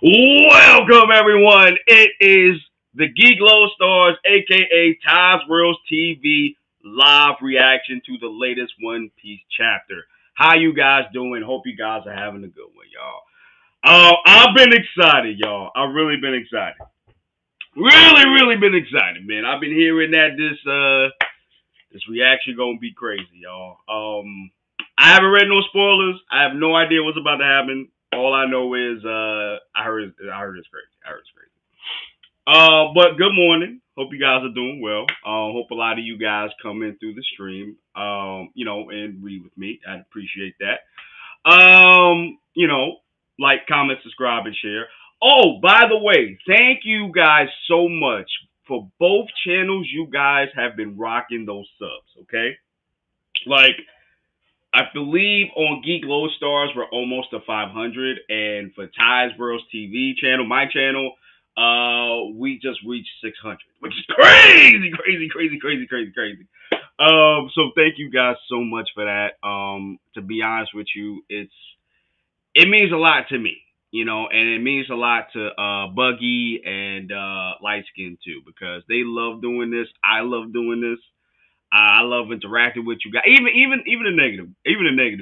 Welcome, everyone. It is the Geek Low Stars, aka Taz Worlds TV, live reaction to the latest One Piece chapter. How you guys doing? Hope you guys are having a good one, y'all. I've been excited, y'all. I've really been excited. Really been excited, man. I've been hearing that this reaction gonna be crazy, y'all. I haven't read no spoilers. I have no idea what's about to happen. All I know is I heard it's crazy. I heard it's crazy. But good morning. Hope you guys are doing well. Hope a lot of you guys come in through the stream. And read with me. I'd appreciate that. Like, comment, subscribe, and share. Oh, by the way, thank you guys so much for both channels. You guys have been rocking those subs. Okay, like I believe on Geek Low Stars we're almost to 500, and for Ty's Worlds TV channel, my channel, we just reached 600, which is crazy. So thank you guys so much for that. To be honest with you, it means a lot to me, and it means a lot to Buggy and Light Skin too, because they love doing this. I love doing this. I love interacting with you guys, even the negative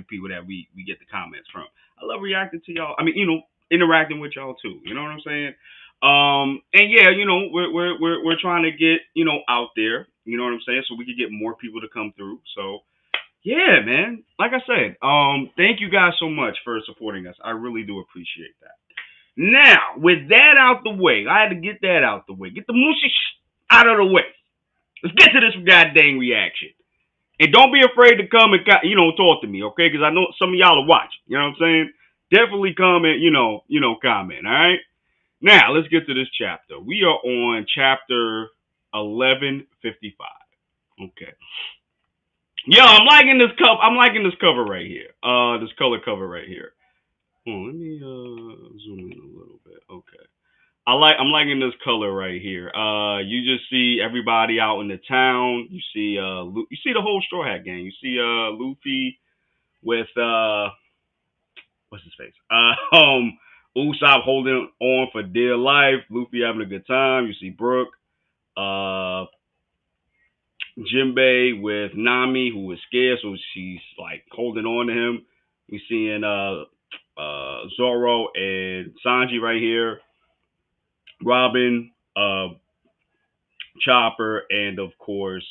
people that we get the comments from. I love reacting to y'all. I mean, interacting with y'all too. You know what I'm saying? And yeah, we're trying to get out there. You know what I'm saying? So we can get more people to come through. So yeah, man. Like I said, thank you guys so much for supporting us. I really do appreciate that. Now, with that out the way, I had to get that out the way. Get the mushy out of the way. Let's get to this goddamn reaction. And don't be afraid to come and talk to me, okay? Because I know some of y'all are watching. You know what I'm saying? Definitely comment, comment. All right. Now let's get to this chapter. We are on chapter 1155. Okay. Yo, I'm liking this cover. I'm liking this cover right here. This color cover right here. Let me zoom in a little bit. Okay. I'm liking this color right here. You just see everybody out in the town. You see you see the whole Straw Hat gang. You see Luffy with what's his face? Usopp holding on for dear life. Luffy having a good time. You see Brook, uh Jinbei with Nami, who is scared, so she's like holding on to him. We seeing Zoro and Sanji right here. Robin, Chopper, and of course,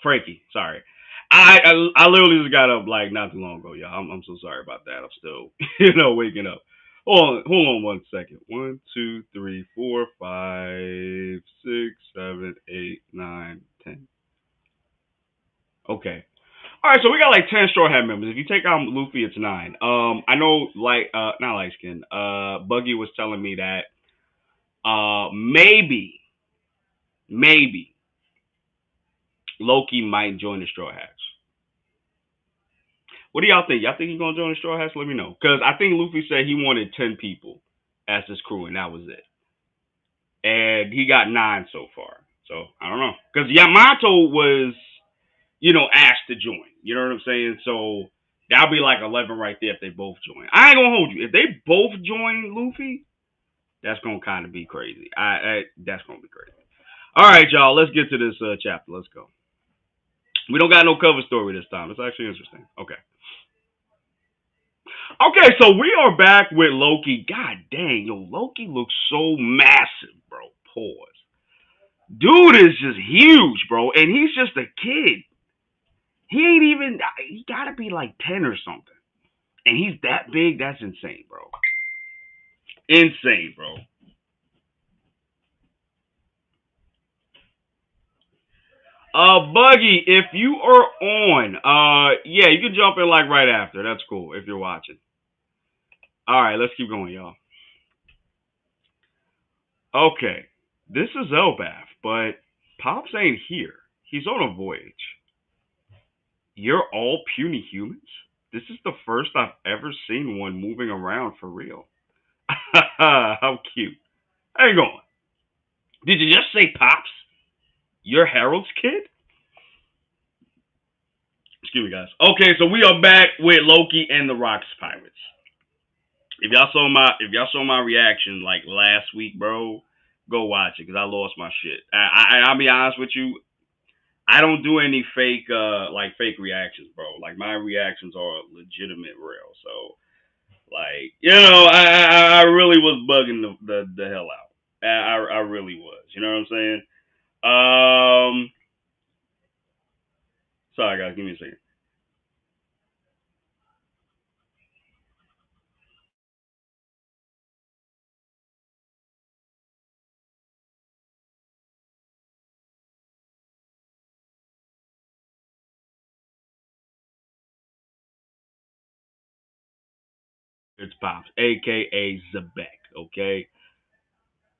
Frankie. Sorry, I literally just got up like not too long ago, y'all. I'm so sorry about that. I'm still waking up. Hold on 1 second. One, two, three, four, 5, 6, 7, 8, 9, 10. Okay. All right, so we got like 10 Straw Hat members. If you take out Luffy, it's 9. I know, like, not light skin. Buggy was telling me that maybe Loki might join the Straw Hats. What do y'all think? Y'all think he's gonna join the Straw Hats? Let me know, because I think Luffy said he wanted 10 people as his crew, and that was it. And he got 9 so far. So I don't know, because Yamato was, asked to join. You know what I'm saying? So that'll be like 11 right there if they both join. I ain't gonna hold you. If they both join Luffy, that's gonna kind of be crazy. That's gonna be crazy. All right, y'all. Let's get to this chapter. Let's go. We don't got no cover story this time. It's actually interesting. Okay. Okay, so we are back with Loki. God dang, yo, Loki looks so massive, bro. Pause. Dude is just huge, bro, and he's just a kid. He ain't even. He gotta be like 10 or something, and he's that big. That's insane, bro. Insane, bro. Buggy, if you are on, yeah, you can jump in like right after. That's cool if you're watching. All right, let's keep going, y'all. Okay, this is Elbaf, but Pops ain't here. He's on a voyage. You're all puny humans? This is the first I've ever seen one moving around for real. How cute. Hang on. Did you just say Pops? You're Harold's kid? Excuse me, guys. Okay, so we are back with Loki and the Rocks Pirates. If y'all saw my reaction like last week, bro, go watch it because I lost my shit. I'll be honest with you. I don't do any fake like fake reactions, bro. Like my reactions are legitimate, real. So like I really was bugging the hell out. I really was. You know what I'm saying? Sorry guys, give me a second. It's Pops, aka Zebek. Okay,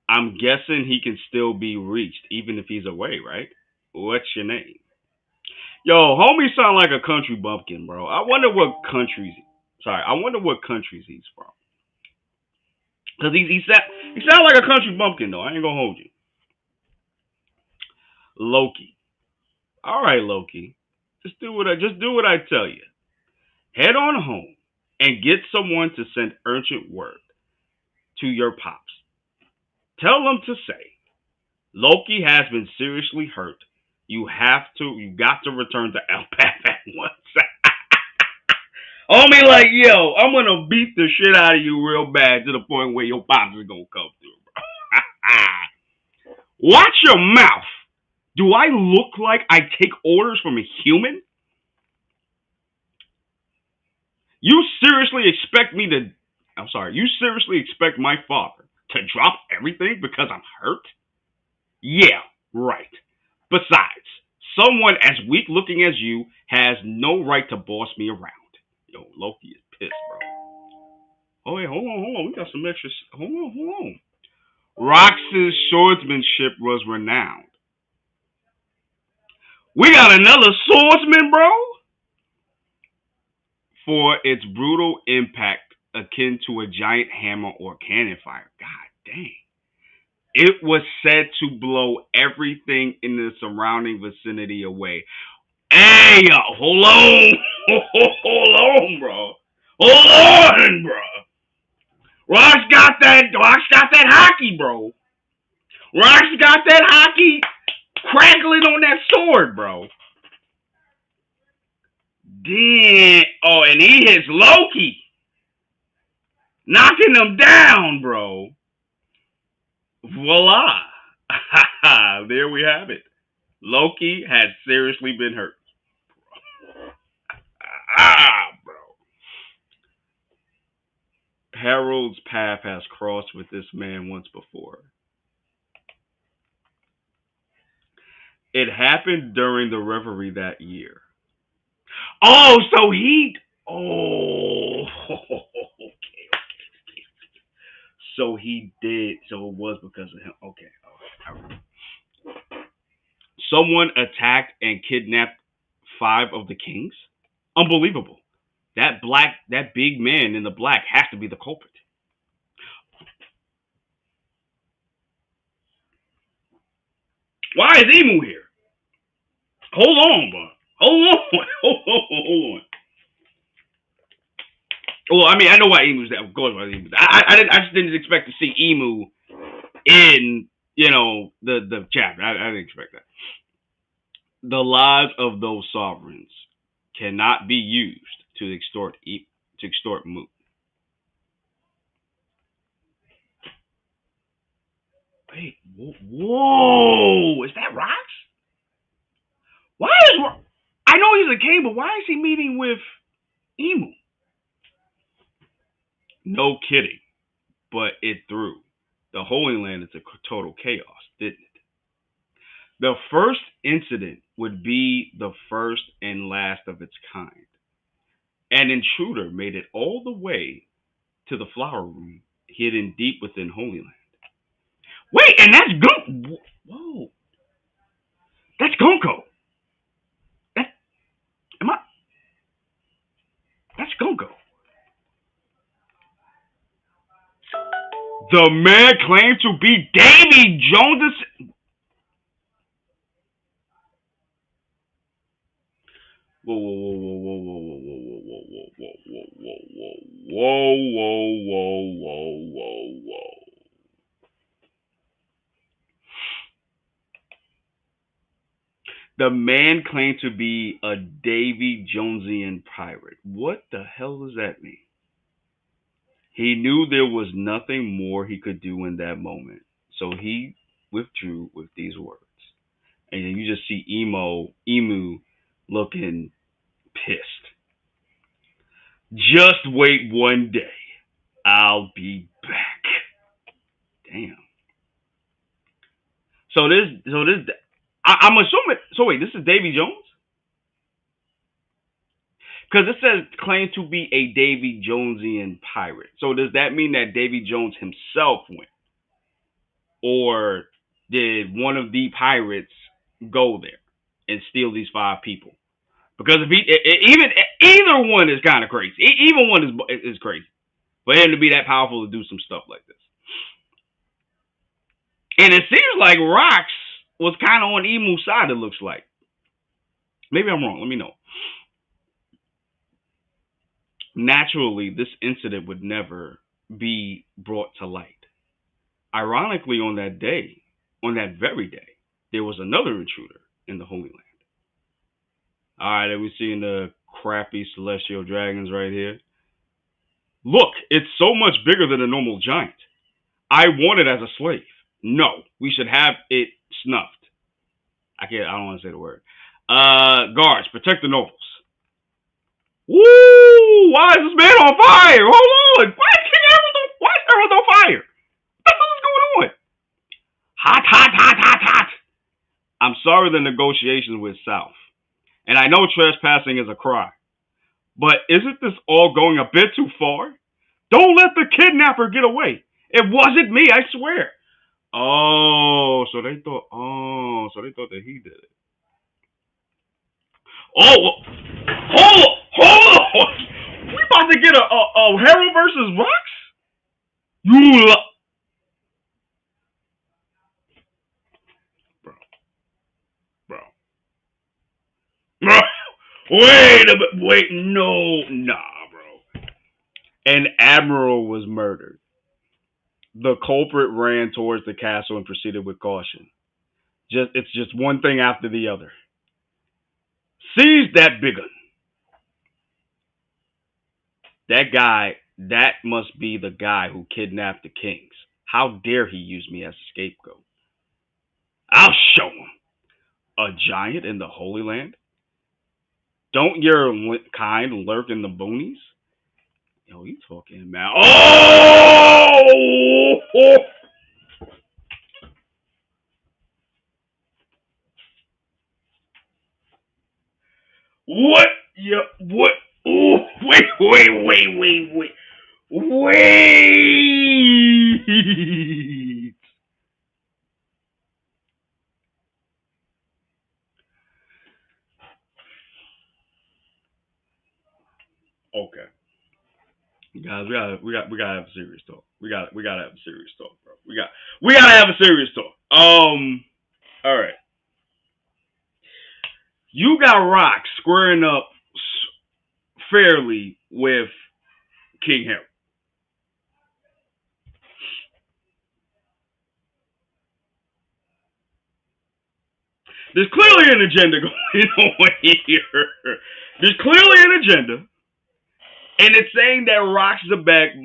I'm guessing he can still be reached even if he's away, right? What's your name? Yo, homie sound like a country bumpkin, bro. I wonder what countries. Sorry, I wonder what countries he's from. Cause he sound like a country bumpkin though. I ain't gonna hold you. Loki. All right, Loki. Just do what I tell you. Head on home and get someone to send urgent word to your pops. Tell them to say Loki has been seriously hurt. You got to return to Elpath at once. Homie, like, yo, I'm gonna beat the shit out of you real bad to the point where your pops is gonna come through, bro. Watch your mouth. Do I look like I take orders from a human? You seriously expect me to. I'm sorry. You seriously expect my father to drop everything because I'm hurt? Yeah, right. Besides, someone as weak looking as you has no right to boss me around. Yo, Loki is pissed, bro. Oh, wait, hold on. We got some extra. Hold on. Rox's swordsmanship was renowned. We got another swordsman, bro, for its brutal impact akin to a giant hammer or cannon fire. God dang. It was said to blow everything in the surrounding vicinity away. Hey, hold on. Hold on, bro. Hold on, bro. Rock's got that hockey, bro. Rock's got that hockey crackling on that sword, bro. Damn. Oh, and he hits Loki, knocking him down, bro. Voila. There we have it. Loki has seriously been hurt. Bro. Harold's path has crossed with this man once before. It happened during the reverie that year. Oh, so he. Oh, okay. So he did. So it was because of him. Okay. All right. Someone attacked and kidnapped five of the kings. Unbelievable. That big man in the black has to be the culprit. Why is Emu here? Hold on, bro. Hold on. Hold on. Well, I mean, I know why Emu's there. Of course, why Emu's there. I just didn't expect to see Emu in, the chapter. I didn't expect that. The lives of those sovereigns cannot be used to extort moot. Wait, whoa, is that Rocks? Why is I know he's a king, but why is he meeting with Emu? No kidding, but it threw the Holy Land into total chaos, didn't it? The first incident would be the first and last of its kind. An intruder made it all the way to the flower room, hidden deep within Holy Land. Wait, and that's Gun. Whoa, that's Gunko. That am I? That's Gunko. The man claimed to be Davy Jones. Whoa, whoa, whoa, whoa, whoa, whoa, whoa, whoa, whoa, whoa, whoa, whoa, Whoa, whoa, whoa, whoa, whoa, whoa. The man claimed to be a Davy Jonesian pirate. What the hell does that mean? He knew there was nothing more he could do in that moment, so he withdrew with these words. And then you just see Emu looking pissed. Just wait one day. I'll be back. Damn. I'm assuming. So wait, this is Davy Jones? Because it says claimed to be a Davy Jonesian pirate. So does that mean that Davy Jones himself went, or did one of the pirates go there and steal these five people? Because if even either one is kind of crazy. Even one is crazy for him to be that powerful to do some stuff like this. And it seems like Rocks was kind of on Emu's side. It looks like. Maybe I'm wrong. Let me know. Naturally, this incident would never be brought to light. Ironically, on that very day, there was another intruder in the Holy Land. All right, and we're seeing the crappy celestial dragons right here. Look, it's so much bigger than a normal giant. I want it as a slave. No, we should have it snuffed. I don't want to say the word. Guards, protect the nobles. Woo! Why is this man on fire? Hold on. Why is Harold on fire? What the hell is going on? Hot, hot, hot, hot, hot. I'm sorry the negotiations went south. And I know trespassing is a crime. But isn't this all going a bit too far? Don't let the kidnapper get away. It wasn't me, I swear. So they thought that he did it. Hold on. We about to get a Harold versus Rocks? You bro, bro, bro. Wait a minute. Wait, no, nah, bro. An admiral was murdered. The culprit ran towards the castle and proceeded with caution. It's just one thing after the other. Seize that bigot. That must be the guy who kidnapped the kings. How dare he use me as a scapegoat? I'll show him. A giant in the Holy Land? Don't your kind lurk in the boonies? Yo, you talking, man? Oh! What? Yeah, what? Oh, wait. Wait. Okay. Guys, we gotta have a serious talk. We gotta have a serious talk, bro. We gotta have a serious talk. All right. You got Rock squaring up fairly with King Harold. There's clearly an agenda going on here. There's clearly an agenda, and it's saying that Rock Zabek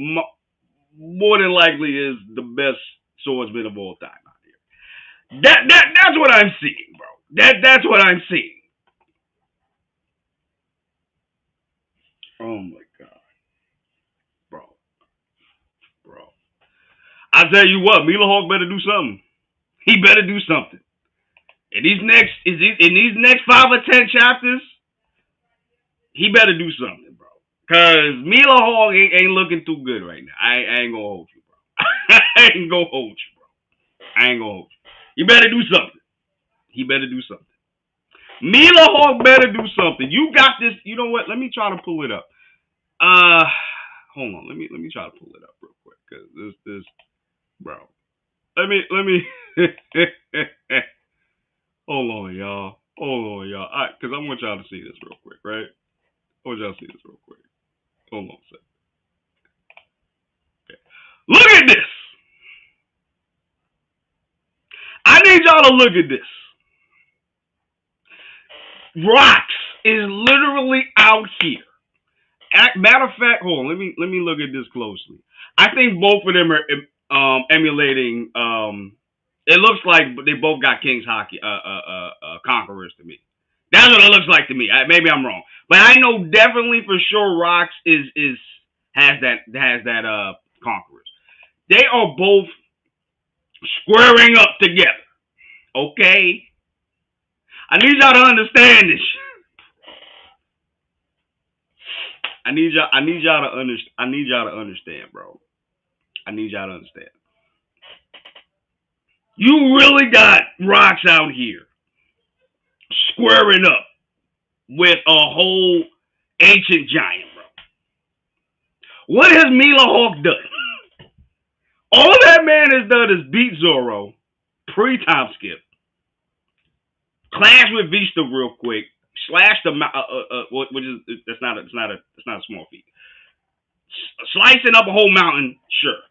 more than likely is the best swordsman of all time out here. That's what I'm seeing, bro. That's what I'm seeing. Oh my god, bro, bro. I tell you what, Mila Hawk better do something. He better do something. In these next 5 or 10 chapters, he better do something, bro. Cause Mila Hawk ain't looking too good right now. I ain't gonna hold you, bro. I ain't gonna hold you, bro. I ain't gonna hold you. He better do something. He better do something. Mila Hawk better do something. You got this. You know what? Let me try to pull it up. Uh, Hold on. Let me try to pull it up real quick. Cause this, bro. Let me. Hold on, y'all. Hold on, y'all. Cause I want y'all to see this real quick, right? I want y'all to see this real quick. Hold on a second. need y'all to look at this. Rocks is literally out here. Matter of fact, hold on. Let me look at this closely. I think both of them are emulating. It looks like they both got Kings Hockey Conquerors to me. That's what it looks like to me. Maybe I'm wrong, but I know definitely for sure Rocks is has that Conquerors. They are both squaring up together. Okay, I need y'all to understand this. I need y'all to understand, bro. I need y'all to understand. You really got Rocks out here squaring up with a whole ancient giant, bro. What has Mila Hawk done? All that man has done is beat Zoro, pre-time skip, clash with Vista real quick, slash the which is that's not a small feat. Slicing up a whole mountain, sure.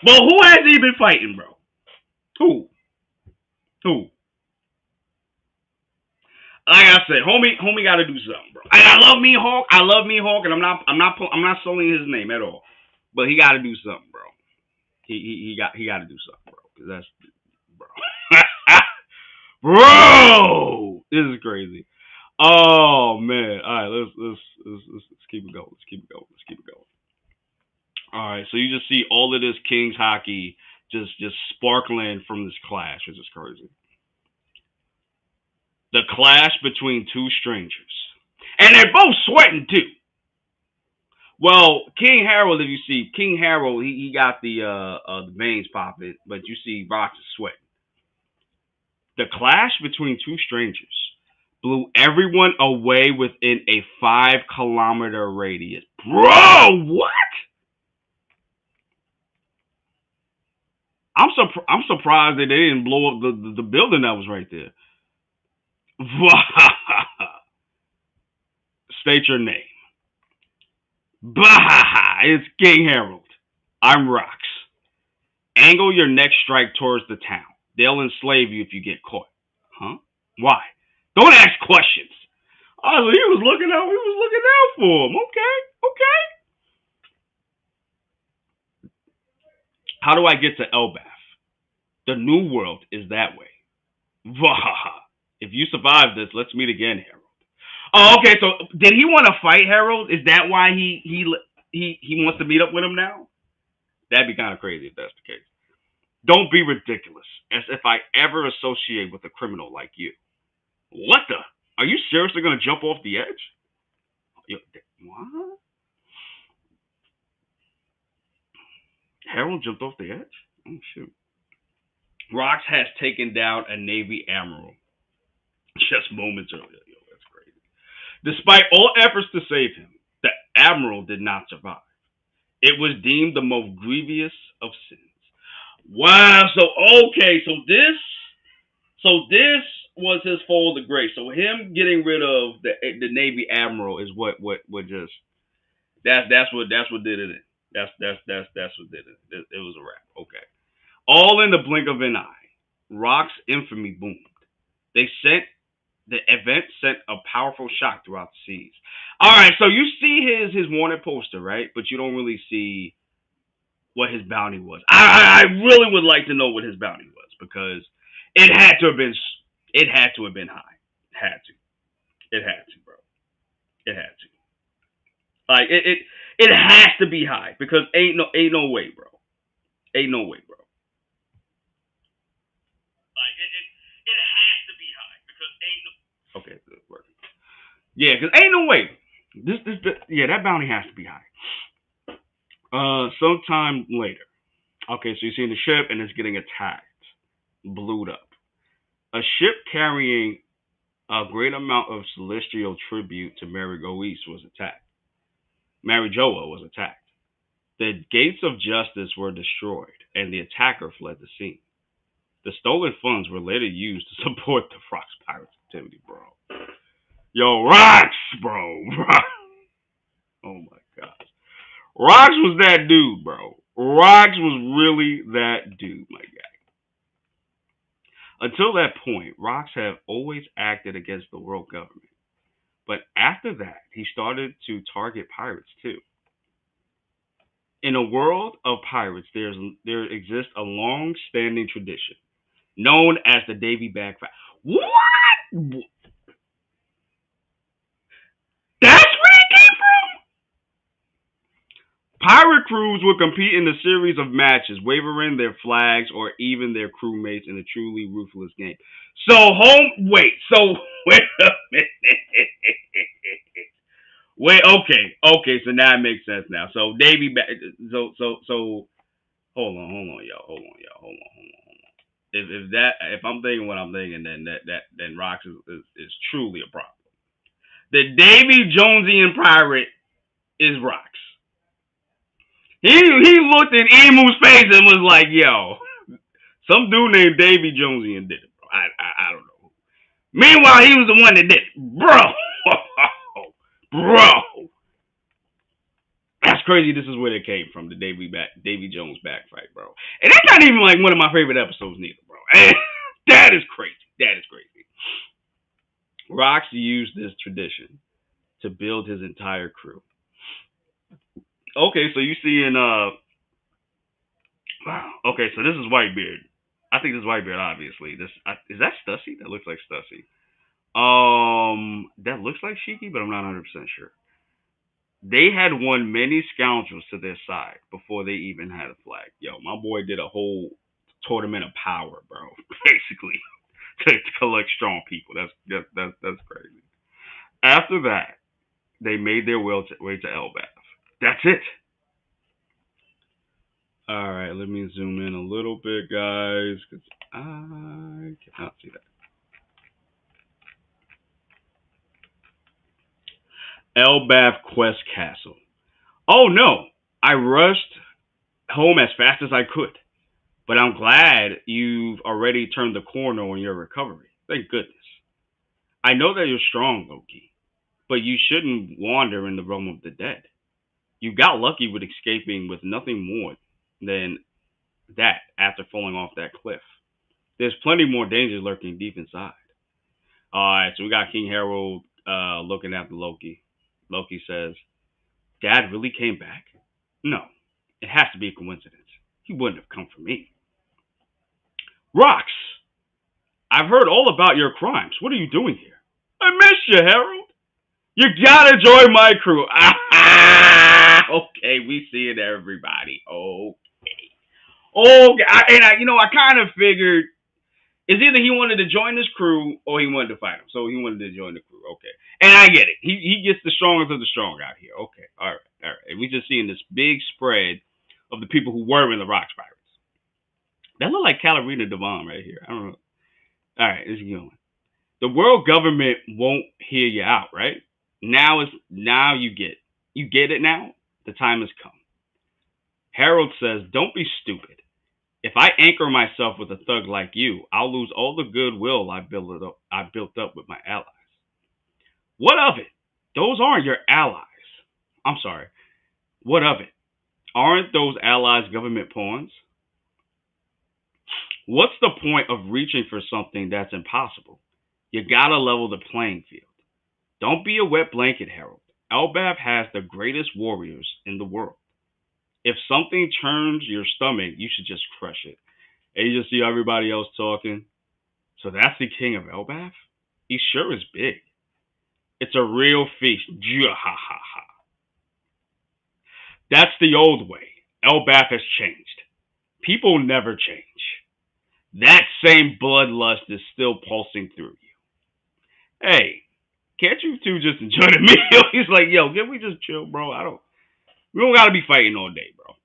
But who has he been fighting, bro? Who? Who? Like I said, homie got to do something, bro. I love me Hawk. I love me Hawk, and I'm not sullying his name at all. But he got to do something, bro. He got to do something, bro. Cause that's bro. Bro, this is crazy. Oh man. All right, let's keep it going. Let's keep it going. Let's keep it going. All right, so you just see all of this Kings hockey just sparkling from this clash, which is crazy. The clash between two strangers, and they're both sweating too. Well, King Harold, if you see King Harold, he got the veins popping, but you see Rocks is sweating. The clash between two strangers blew everyone away within a 5 kilometer radius. Bro, what? I'm surprised that they didn't blow up the building that was right there. State your name. Bah! It's King Harold. I'm Rocks. Angle your next strike towards the town. They'll enslave you if you get caught. Huh? Why? Don't ask questions. Oh, he was looking out. We was looking out for him. Okay. Okay. How do I get to Elbath? The new world is that way. Vahaha. If you survive this, let's meet again, Harold. Oh, okay. So did he want to fight Harold? Is that why he wants to meet up with him now? That'd be kind of crazy if that's the case. Don't be ridiculous, as if I ever associate with a criminal like you. What the? Are you seriously going to jump off the edge? What? Harold jumped off the edge? Oh, shoot. Rocks has taken down a Navy admiral just moments earlier. Yo, that's crazy. Despite all efforts to save him, the admiral did not survive. It was deemed the most grievous of sins. Wow. So okay. So this was his fall of grace. So him getting rid of the Navy admiral is what just that's what did it. That's what did it. It was a wrap. Okay. All in the blink of an eye, Rock's infamy boomed. The event sent a powerful shock throughout the seas. All right, so you see his wanted poster, right? But you don't really see what his bounty was. I really would like to know what his bounty was because it had to have been high. Had to. It had to, bro. It had to. Like it has to be high because ain't no way, bro. Ain't no way, bro. Like it has to be high because ain't no. Okay, good work. Yeah, because ain't no way. Yeah, that bounty has to be high. Sometime later. Okay, so you see the ship and it's getting attacked, blued up. A ship carrying a great amount of celestial tribute to Mary Goese was attacked. Mary Joa was attacked. The gates of justice were destroyed, and the attacker fled the scene. The stolen funds were later used to support the Fox Pirates activity, bro. Yo, Rocks, bro. Oh my gosh. Rocks was that dude, bro. Rocks was really that dude, my guy. Until that point, Rox have always acted against the world government. But after that, he started to target pirates too. In a world of pirates, there exists a long-standing tradition known as the Davy Bag Fight. What? That's where it came from. Pirate crews would compete in a series of matches, wavering their flags or even their crewmates in a truly ruthless game. So wait a minute. Wait, okay. So now it makes sense now. So so hold on. If I'm thinking what I'm thinking, then Rox is truly a problem. The Davy Jonesian pirate is Rox. He looked in Emu's face and was like, "Yo, some dude named Davy Jonesian did it, bro. I don't know." Meanwhile, he was the one that did it, bro. Bro, that's crazy. This is where they came from, the Davy Jones back fight, bro. And that's not even like one of my favorite episodes, neither, bro. That is crazy. That is crazy. Rox used this tradition to build his entire crew. Okay, so you see in okay, so this is Whitebeard. I think this is Whitebeard, obviously. Is that Stussy? That looks like Stussy. That looks like Shiki, but I'm not 100% sure. They had won many scoundrels to their side before they even had a flag. Yo, my boy did a whole tournament of power, bro. Basically, to collect strong people. That's crazy. After that, they made their way to Elbaf. That's it. All right, let me zoom in a little bit, guys, because I cannot see that. Elbaf Quest Castle. Oh no, I rushed home as fast as I could, but I'm glad you've already turned the corner on your recovery. Thank goodness. I know that you're strong, Loki, but you shouldn't wander in the realm of the dead. You got lucky with escaping with nothing more than that after falling off that cliff. There's plenty more danger lurking deep inside. Alright, so we got King Harold looking at Loki. Loki says, Dad really came back? No, it has to be a coincidence. He wouldn't have come for me. Rox, I've heard all about your crimes. What are you doing here? I miss you, Harold. You gotta join my crew. Okay, we see it, everybody. Okay. Okay, I kind of figured it's either he wanted to join this crew or he wanted to fight him. So he wanted to join the crew. Okay, and I get it. He gets the strongest of the strong out here. Okay, all right. And we just seeing this big spread of the people who were in the Rox Pirates. That look like Calarina Devon right here. I don't know. All right, let's get going. The world government won't hear you out, right? Now you get it now. The time has come. Harold says, "Don't be stupid. If I anchor myself with a thug like you, I'll lose all the goodwill I built up with my allies. What of it? Those aren't your allies. I'm sorry. What of it? Aren't those allies government pawns? What's the point of reaching for something that's impossible? You gotta level the playing field. Don't be a wet blanket, Harold. Elbaf has the greatest warriors in the world. If something turns your stomach, you should just crush it." And you just see everybody else talking. So that's the king of Elbaf? He sure is big. It's a real feast. Ha. That's the old way. Elbaf has changed. People never change. That same bloodlust is still pulsing through you. Hey, can't you two just enjoy the meal? He's like, yo, can we just chill, bro? We don't gotta be fighting all day, bro.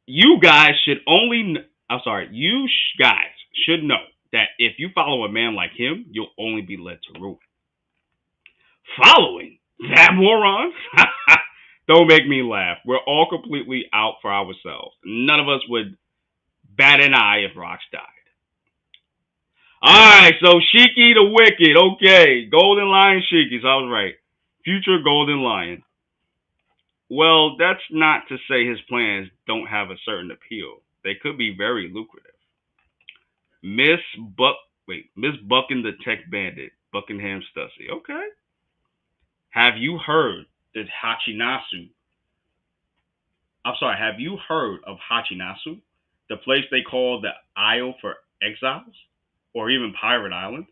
You guys should only, I'm sorry, guys should know that if you follow a man like him, you'll only be led to ruin. Following? That moron? Don't make me laugh. We're all completely out for ourselves. None of us would bat an eye if Rox died. Alright, so Shiki the Wicked. Okay, Golden Lion Shiki. So I was right. Future Golden Lion. Well, that's not to say his plans don't have a certain appeal. They could be very lucrative. Miss Buck, Miss Bucking the Tech Bandit, Buckingham Stussy. Okay. Have you heard that Hachinasu? I'm sorry. Have you heard of Hachinasu, the place they call the Isle for Exiles, or even Pirate Island?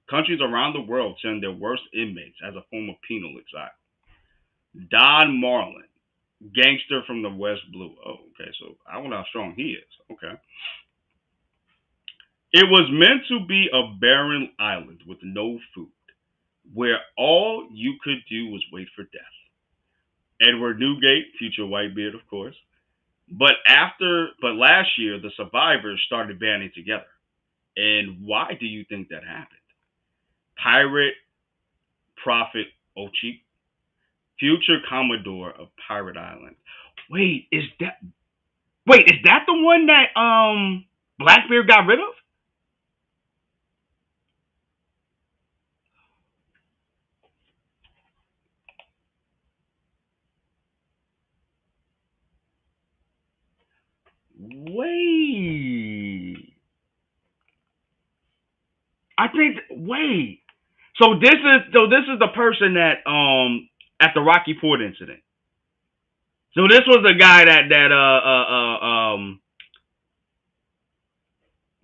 Countries around the world send their worst inmates as a form of penal exile. Don Marlin, gangster from the West Blue. Oh, okay. So I wonder how strong he is. Okay. It was meant to be a barren island with no food, where all you could do was wait for death. Edward Newgate, future Whitebeard, of course. But last year, the survivors started banding together. And why do you think that happened? Pirate Prophet Ochi, future Commodore of Pirate Island. Wait, is that is that the one that Blackbeard got rid of? Wait. I think wait. So this is the person that at the Rocky Port incident. So this was the guy that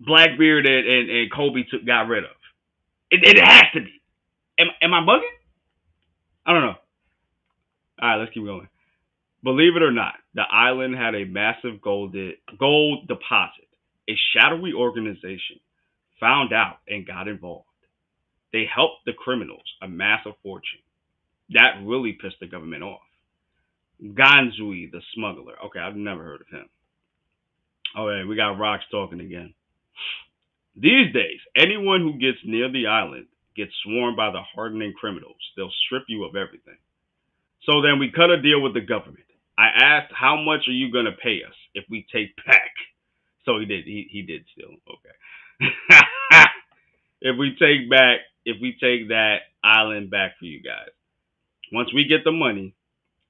Blackbeard and Kobe got rid of. It has to be. Am I bugging? I don't know. All right, let's keep going. Believe it or not, the island had a massive gold deposit. A shadowy organization found out and got involved. They helped the criminals amass a fortune. That really pissed the government off. Ganzui, the smuggler. Okay, I've never heard of him. All right, we got Rocks talking again. These days, anyone who gets near the island gets swarmed by the hardening criminals. They'll strip you of everything. So then we cut a deal with the government. I asked, how much are you going to pay us if we take back? So he did. He did still. Okay. if we take that island back for you guys. Once we get the money,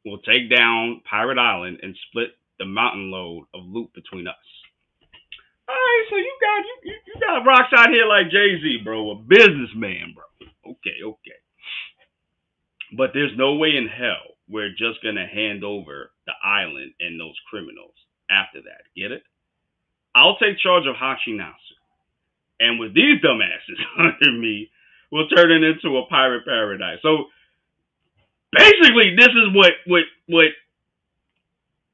we'll take down Pirate Island and split the mountain load of loot between us. All right, so you got rocks out here like Jay Z, bro, a businessman, bro. Okay, okay. But there's no way in hell we're just gonna hand over the island and those criminals after that. Get it? I'll take charge of Hachinasu, and with these dumbasses under me, we'll turn it into a pirate paradise. So basically, this is what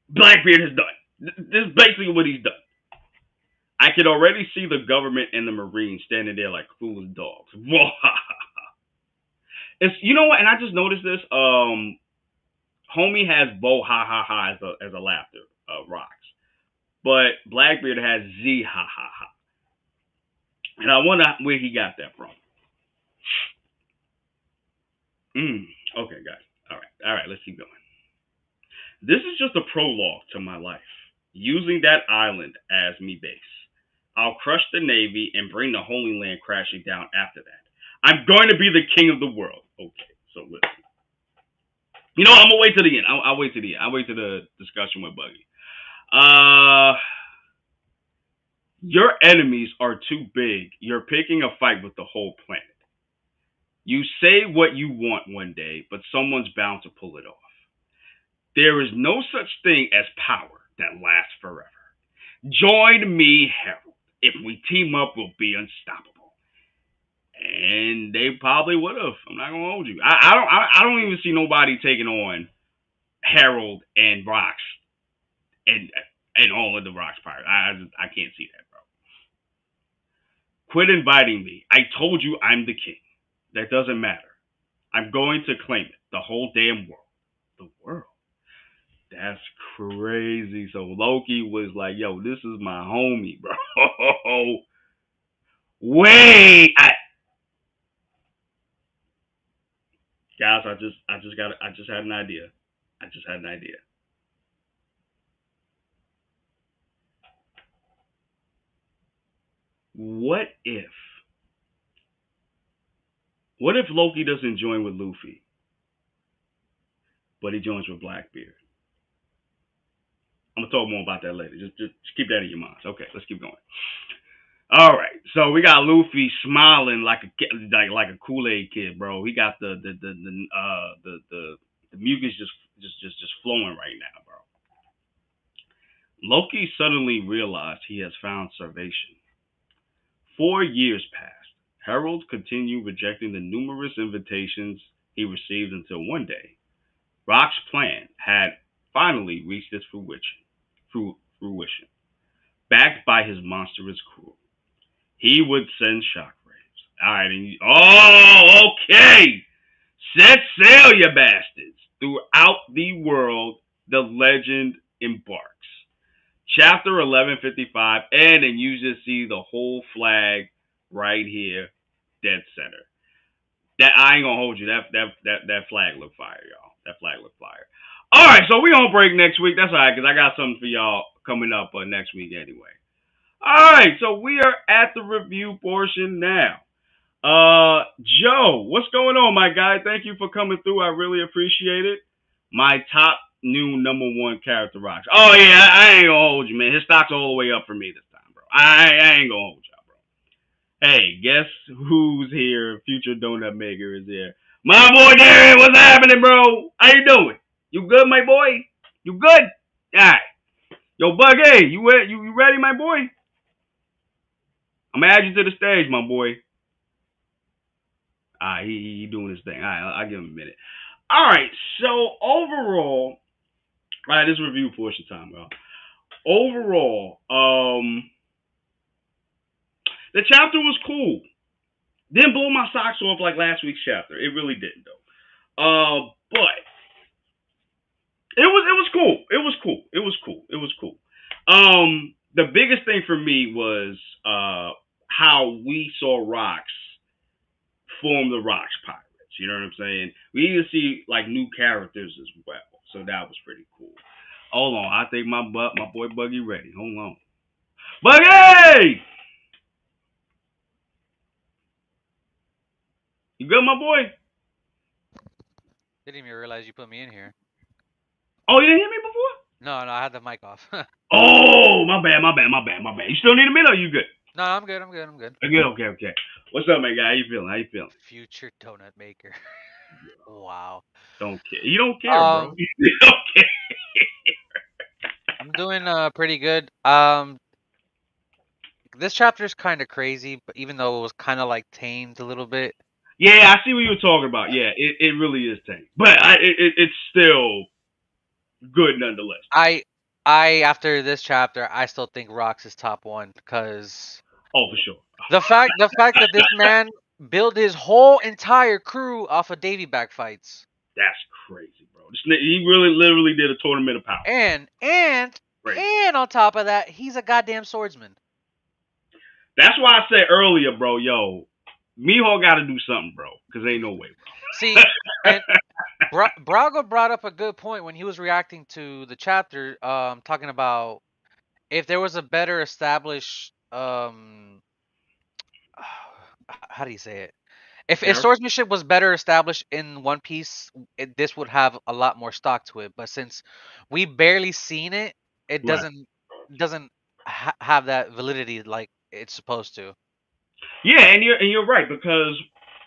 Blackbeard has done. This is basically what he's done. I could already see the government and the Marines standing there like clueless dogs. It's you know what, and I just noticed this. Homie has Bo ha ha ha as a laughter rocks, but Blackbeard has Z ha ha ha, and I wonder where he got that from. Okay, guys. All right. Let's keep going. This is just a prologue to my life, using that island as me base. I'll crush the Navy and bring the Holy Land crashing down after that. I'm going to be the king of the world. Okay, so listen. You know, I'm gonna wait to the end. I'll wait to the end. I'll wait to the discussion with Buggy. Uh, your enemies are too big. You're picking a fight with the whole planet. You say what you want one day, but someone's bound to pull it off. There is no such thing as power that lasts forever. Join me, Harold. If we team up, we'll be unstoppable. And they probably would have. I'm not gonna hold you. I don't even see nobody taking on Harold and Rocks and all of the Rocks pirates. I can't see that, bro. Quit inviting me. I told you I'm the king. That doesn't matter. I'm going to claim it. The whole damn world. The world. That's crazy. So Loki was like, "Yo, this is my homie, bro." Wait, guys, I just had an idea. I just had an idea. What if what if Loki doesn't join with Luffy, but he joins with Blackbeard? I'm gonna talk more about that later. Just keep that in your mind. Okay, let's keep going. All right, so we got Luffy smiling like like a Kool Aid kid, bro. He got the mucus just flowing right now, bro. Loki suddenly realized he has found salvation. 4 years passed. Harold continued rejecting the numerous invitations he received until one day, Rock's plan had finally reached its fruition. Backed by his monstrous crew, he would send shockwaves. All right, okay. Set sail, you bastards. Throughout the world, the legend embarks. Chapter 1155, and then you just see the whole flag right here, dead center. That I ain't gonna hold you. That flag look fire, y'all. That flag look fire. All right, so we gonna break next week. That's all right, cause I got something for y'all coming up next week anyway. All right, so we are at the review portion now. Joe, what's going on, my guy? Thank you for coming through. I really appreciate it. My top new number one character rocks. Oh yeah, I ain't gonna hold you, man. His stock's all the way up for me this time, bro. I ain't gonna hold y'all, bro. Hey, guess who's here? Future Donut Maker is here. My boy Darren, what's happening, bro? How you doing? You good, my boy? You good? Alright. Yo, Bug A, you ready, my boy? I'm gonna add you to the stage, my boy. Alright, he doing his thing. Alright, I'll give him a minute. Alright, so overall, alright, this review portion time, bro. Overall, the chapter was cool. Didn't blow my socks off like last week's chapter. It really didn't though. But it was cool. It was cool. It was cool. It was cool. The biggest thing for me was how we saw Rocks form the Rocks Pirates. You know what I'm saying? We even see like new characters as well. So that was pretty cool. Hold on, I think my boy Buggy ready. Hold on, Buggy. You good, my boy? Didn't even realize you put me in here. Oh, you didn't hear me before? No, I had the mic off. Oh, my bad. You still need a minute or you good? No, I'm good. I'm good. Good, okay. What's up, my guy? How you feeling? Future donut maker. Wow. Don't care. You don't care, bro. You don't care. I'm doing pretty good. This chapter is kind of crazy, but even though it was kind of like tamed a little bit. Yeah, I see what you were talking about. Yeah, it really is tame, but it's still good nonetheless. I after this chapter, I still think Rocks is top one because for sure. The fact that this man built his whole entire crew off of Davy back fights. That's crazy, bro. He really literally did a tournament of power. And on top of that, he's a goddamn swordsman. That's why I said earlier, bro, yo, Mihawk got to do something, bro, because ain't no way, bro. See, and Braga brought up a good point when he was reacting to the chapter, talking about if there was a better established, how do you say it? If swordsmanship was better established in One Piece, this would have a lot more stock to it. But since we barely seen it, it doesn't have that validity like it's supposed to. Yeah, and you're right, because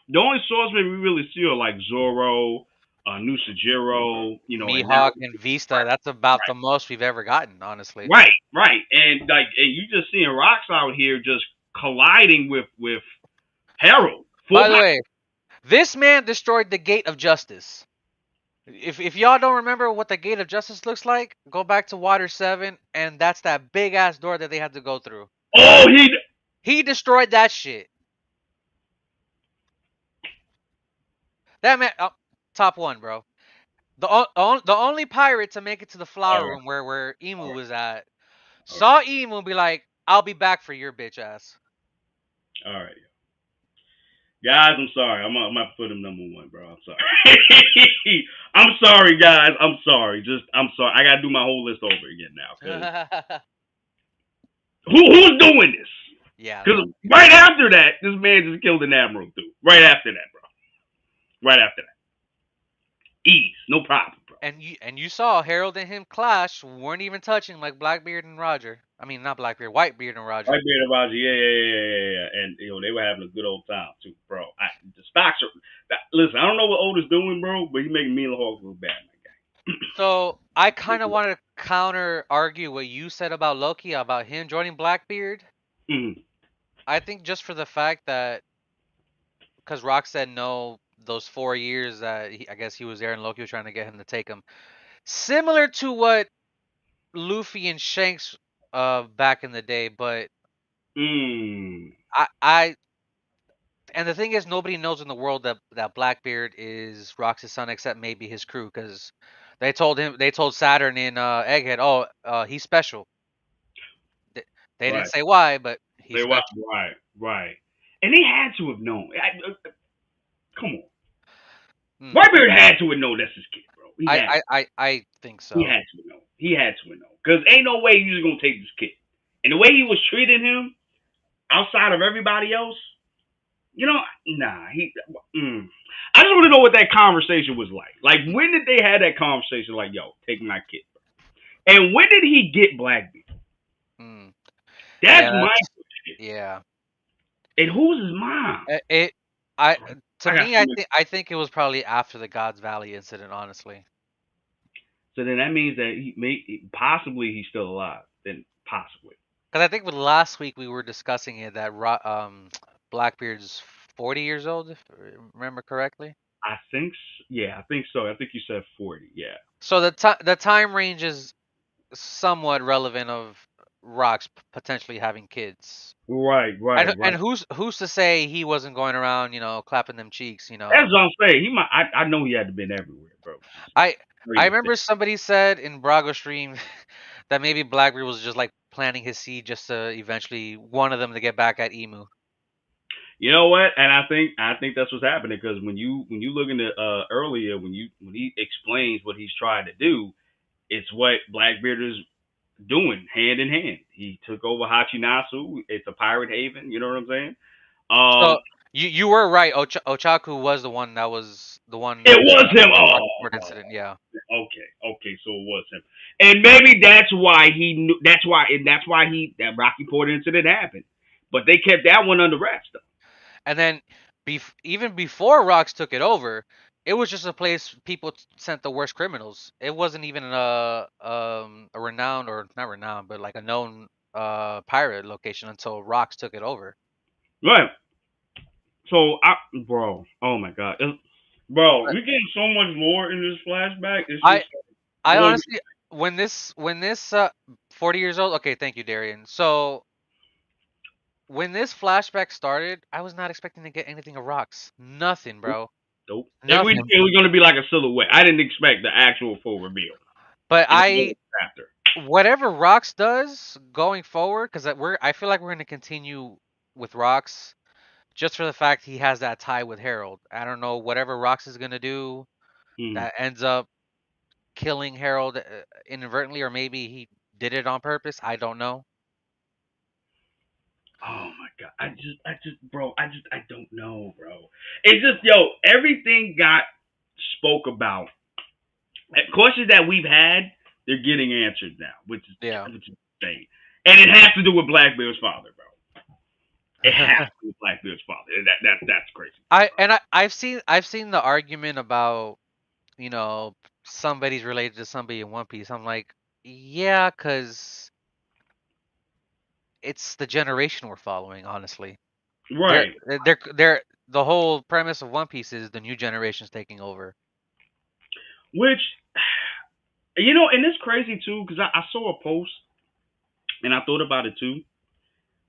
the only swordsmen we really see are like Zoro, Nusajiro, Mihawk and Vista. That's about the most we've ever gotten, honestly. Right, and you just seeing Rocks out here just colliding with Harold. By the way, this man destroyed the Gate of Justice. If y'all don't remember what the Gate of Justice looks like, go back to Water 7, and that's that big ass door that they had to go through. Oh, he destroyed that shit. That man, top one, bro. The only pirate to make it to the flower room where Emu was at, saw Emu be like, "I'll be back for your bitch ass." All right. Guys, I'm sorry. I'm gonna put him number one, bro. I'm sorry. I'm sorry, guys. I'm sorry. I'm sorry. I gotta do my whole list over again now. Who's doing this? Yeah. Because right after that, this man just killed an admiral too. Right after that, bro. Right after that. Ease, no problem, bro. and you saw Harold and him clash, weren't even touching like Blackbeard and Roger. I mean, not Blackbeard, Whitebeard and Roger. Whitebeard and Roger, yeah. And they were having a good old time too, bro. The stocks are. Listen, I don't know what Otis doing, bro, but he making me and the Hawks look bad, my guy. So I kind of wanted to counter argue what you said about Loki about him joining Blackbeard. Mm-hmm. I think just for the fact that because Rock said no those 4 years that I guess he was there and Loki was trying to get him to take him. Similar to what Luffy and Shanks back in the day, but I and the thing is nobody knows in the world that Blackbeard is Rox's son except maybe his crew because they told Saturn in Egghead, oh, he's special. They didn't say why, but he's special. Right. And they had to have known. Come on. Whitebeard had to have known that's his kid, bro. I think so. He had to know. Because ain't no way he was going to take this kid. And the way he was treating him, outside of everybody else, nah. I just want to know what that conversation was like. Like, when did they have that conversation? Like, yo, take my kid. And when did he get Blackbeard? That's my question. Yeah. And who's his mom? I think it was probably after the God's Valley incident, honestly. So then that means that possibly he's still alive. Then possibly. Because I think with last week we were discussing it that Blackbeard's 40 years old, if I remember correctly. I think so. I think you said 40. Yeah. So the time range is somewhat relevant of Rock's potentially having kids. Right. And who's to say he wasn't going around, clapping them cheeks, That's what I'm saying. He might. I know he had to been everywhere, bro. I remember somebody said in Brago stream that maybe Blackbeard was just like planting his seed just to eventually one of them to get back at Emu. You know what? And I think that's what's happening because when you look into earlier when he explains what he's trying to do, it's what Blackbeard is doing hand in hand. He took over Hachinasu. It's a pirate haven. You know what I'm saying? So you were right. Ochaku was the one that was the one. It was him. Incident. Yeah. Okay. So it was him, and maybe that's why he knew. That's why that Rocky Port incident happened. But they kept that one under wraps though. And then, even before Rocks took it over, it was just a place people sent the worst criminals. It wasn't even a renowned or not renowned, but like a known pirate location until Rocks took it over. Right. So, bro, oh my god, bro, you're getting so much more in this flashback. I honestly, when this 40 years old. Okay, thank you, Darian. So. When this flashback started, I was not expecting to get anything of Rocks. Nothing, bro. Nope. It was going to be like a silhouette. I didn't expect the actual full reveal. But whatever Rocks does going forward, because I feel like we're going to continue with Rocks, just for the fact he has that tie with Harold. I don't know whatever Rocks is going to do that ends up killing Harold inadvertently, or maybe he did it on purpose. I don't know. Oh my god! I don't know, bro. It's just everything got spoke about. Questions that we've had, they're getting answered now, which is insane. And it has to do with Blackbeard's father, bro. It has to do with Blackbeard's father. That's crazy. I've seen the argument about somebody's related to somebody in One Piece. I'm like, yeah, because it's the generation we're following, honestly. Right. They're the whole premise of One Piece is the new generation's taking over. Which, and it's crazy too because I saw a post and I thought about it too.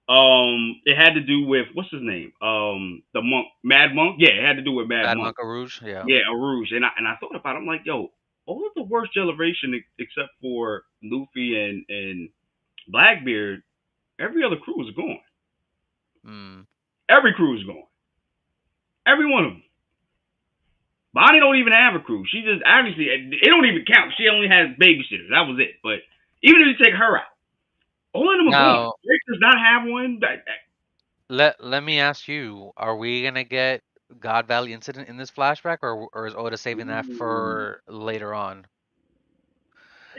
It had to do with what's his name? The monk, Mad Monk. Yeah, it had to do with Mad Monk. Arouge. Yeah. Yeah, Arouge. And I thought about it. I'm like, yo, all of the worst generation except for Luffy and Blackbeard. Every other crew is gone. Every crew is gone. Every one of them. Bonnie don't even have a crew. She just obviously it don't even count. She only has babysitters. That was it. But even if you take her out, all of them are gone. Drake does not have one. Let me ask you: are we gonna get God Valley incident in this flashback, or is Oda saving that for later on?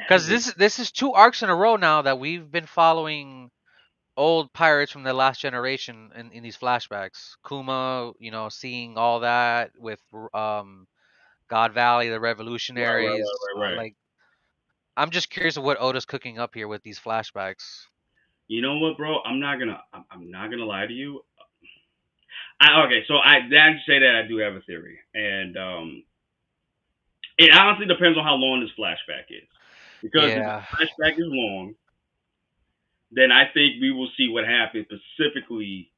Because this is 2 arcs in a row now that we've been following old pirates from the last generation in these flashbacks. Kuma, seeing all that with God Valley, the revolutionaries. Right. Like, I'm just curious of what Oda's cooking up here with these flashbacks. You know what, bro? I'm not gonna lie to you. Okay, so now you say that, I do have a theory, and it honestly depends on how long this flashback is. Because if the Yeah. flashback is long, then I think we will see what happened specifically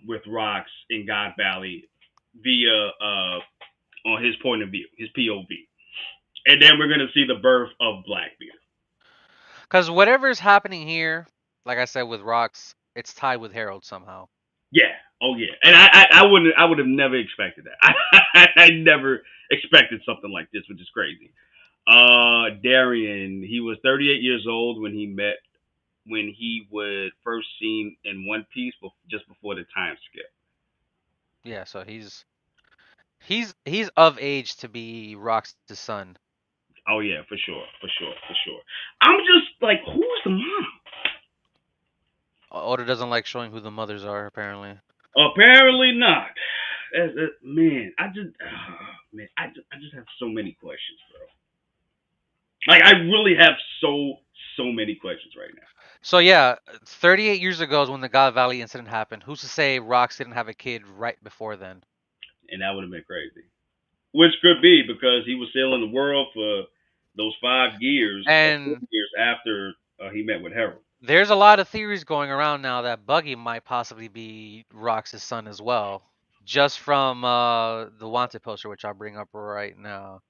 with Rocks in God Valley via on his point of view, his POV, and then we're gonna see the birth of Blackbeard. Because whatever's happening here, like I said with Rocks, it's tied with Harold somehow. Yeah. Oh yeah. And I would have never expected that. I never expected something like this, which is crazy. Darien, he was 38 years old when he was first seen in One Piece, just before the time skip. Yeah, so he's of age to be Rocks' son. Oh yeah, for sure, for sure, for sure. I'm just like, who's the mom? Oda doesn't like showing who the mothers are, apparently. Apparently not. Man, man, I just have so many questions, bro. Like I really have so many questions right now. So yeah, 38 years ago is when the God Valley incident happened. Who's to say Rocks didn't have a kid right before then? And that would have been crazy. Which could be because he was sailing the world for those 5 years, or 4 And years after he met with Harold. there's a lot of theories going around now that Buggy might possibly be Rocks' son as well, just from the wanted poster, which I'll bring up right now.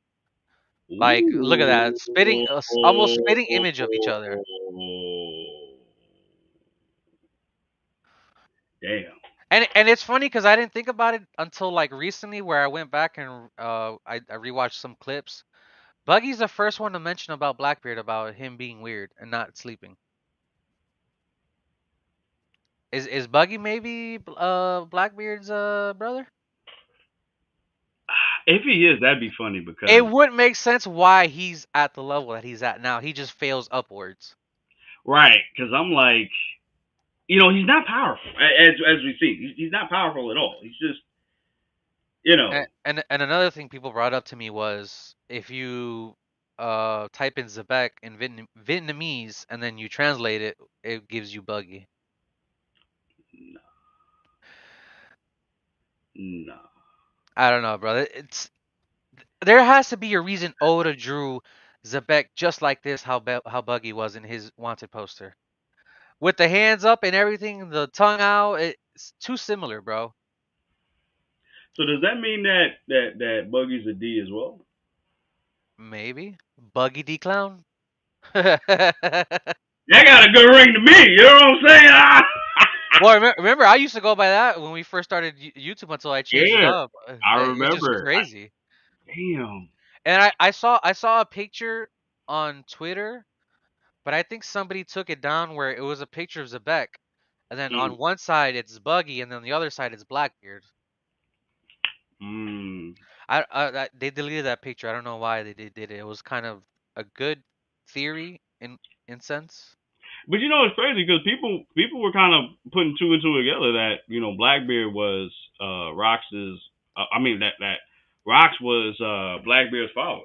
Like, look at that, spitting, almost spitting image of each other. Damn. And it's funny because I didn't think about it until like recently, where I went back and I rewatched some clips. Buggy's the first one to mention about Blackbeard, about him being weird and not sleeping. Is Buggy maybe Blackbeard's brother? If he is, that'd be funny It because wouldn't make sense why he's at the level that he's at now. He just fails upwards. right, because I'm like, he's not powerful as we see. He's not powerful at all. He's just, you know, And another thing people brought up to me was, if you type in Zebek in Vietnamese and then you translate it, it gives you Buggy. no, no. I don't know, brother. There has to be a reason Oda drew Zebek just like this, how Buggy was in his wanted poster, with the hands up and everything, the tongue out. It's too similar, bro. So does that mean that Buggy's a D as well? Maybe Buggy D Clown. That got a good ring to me. You know what I'm saying? Well, remember, I used to go by that when we first started YouTube until I changed it Yeah, up. I It's just remember. crazy. Damn. And I saw a picture on Twitter, but I think somebody took it down where it was a picture of Zebek, and then Mm. on one side it's Buggy, and then the other side it's Blackbeard. Mm. They deleted that picture. I don't know why they did it. It was kind of a good theory in sense. But it's crazy because people were kind of putting two and two together that Blackbeard was Rox's. I mean that Rox was Blackbeard's father.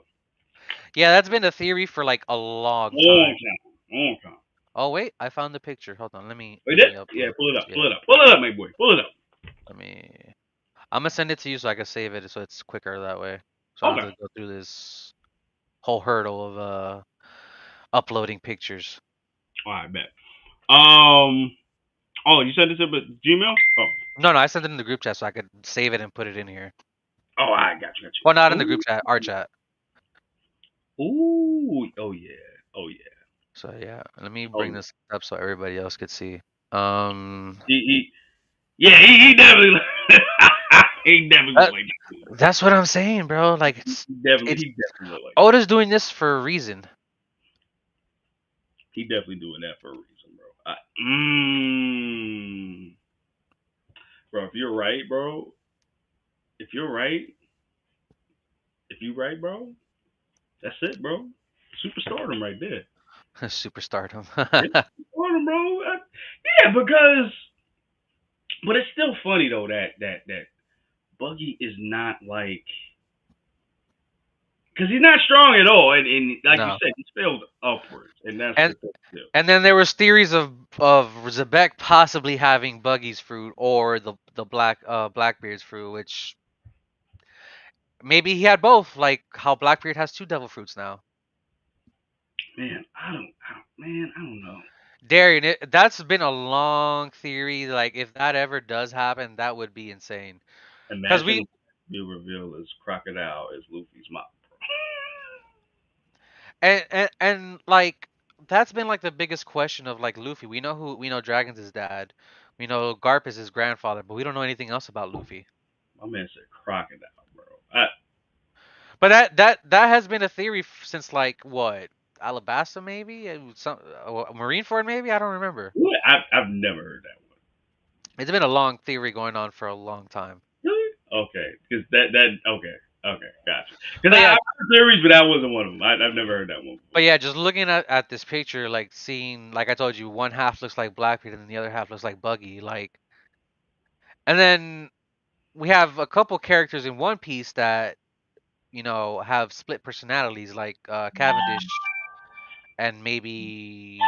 Yeah, that's been a theory for like a long Long time. time, long time. Oh wait, I found the picture. Hold on, let me Wait, let me yeah, upload pull it this. up, Yeah, pull it up, pull it up, my boy, pull it up. let me. I'm gonna send it to you so I can save it so it's quicker that way. So I don't Okay, have to go through this whole hurdle of uploading pictures. all right, bet. Oh, you sent it to Gmail? Oh, No, I sent it in the group chat so I could save it and put it in here. oh, I got you, got Well, not in the you. group chat, our chat. Ooh, oh yeah, oh yeah. So yeah, let me Oh bring yeah. this up so everybody else could see. Yeah, he definitely, he definitely Uh, looked like that. that's what I'm saying, bro. Like it's He definitely looked like that. Oda's doing this for a reason. He definitely doing that for a reason, bro. Mm, bro, if you're right, bro, if you're right, if you right, bro, that's it, bro. Superstardom right there. Superstardom. It's superstardom, bro. Yeah, because, but it's still funny though that Buggy is not like, because he's not strong at all, and like you No. said, he's failed upwards, and that's And the thing too. and then there was theories of Zebek possibly having Buggy's fruit or the Blackbeard's fruit, which maybe he had both, like how Blackbeard has two devil fruits now. Man, I don't know. Darian, that's been a long theory. Like if that ever does happen, that would be insane. Cause Imagine we you reveal as Crocodile as Luffy's mom. and like that's been like the biggest question of like Luffy. We know Dragon's his dad. We know Garp is his grandfather, but we don't know anything else about Luffy. My man said Crocodile, bro. I, But that has been a theory since like what Alabasta maybe some Marineford maybe I don't remember. what? I've never heard that one. It's been a long theory going on for a long time. Really? Okay, because that okay, gotcha. Because But I've yeah, heard theories, but that wasn't one of them. I've never heard that one but before. yeah, just looking at this picture, like seeing like I told you, one half looks like Blackbeard and the other half looks like Buggy, like, and then we have a couple characters in One Piece that have split personalities, like Cavendish and maybe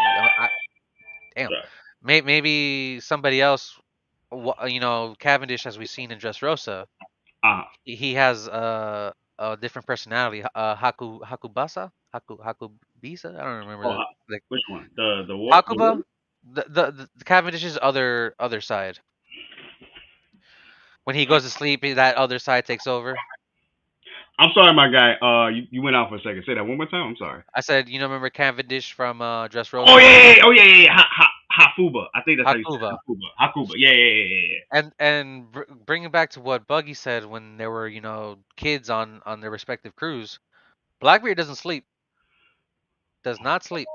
damn, Sorry. maybe somebody else. Cavendish, as we've seen in Dressrosa, Uh, he has a different personality. Hakubasa, Hakubisa. I don't remember oh, the which one? The war? The war? Hakuba, the Cavendish's other side. When he goes to sleep, that other side takes over. I'm sorry, my guy. You went out for a second. Say that one more time. I'm sorry. I said, remember Cavendish from Oh Dressrosa? yeah, yeah. Oh yeah, yeah, yeah. Hafuba. I think that's how you say it. Hakuba. Hakuba. Hakuba. Yeah, yeah, yeah, yeah, yeah. And bringing back to what Buggy said when there were kids on their respective crews, Blackbeard doesn't sleep, does not sleep,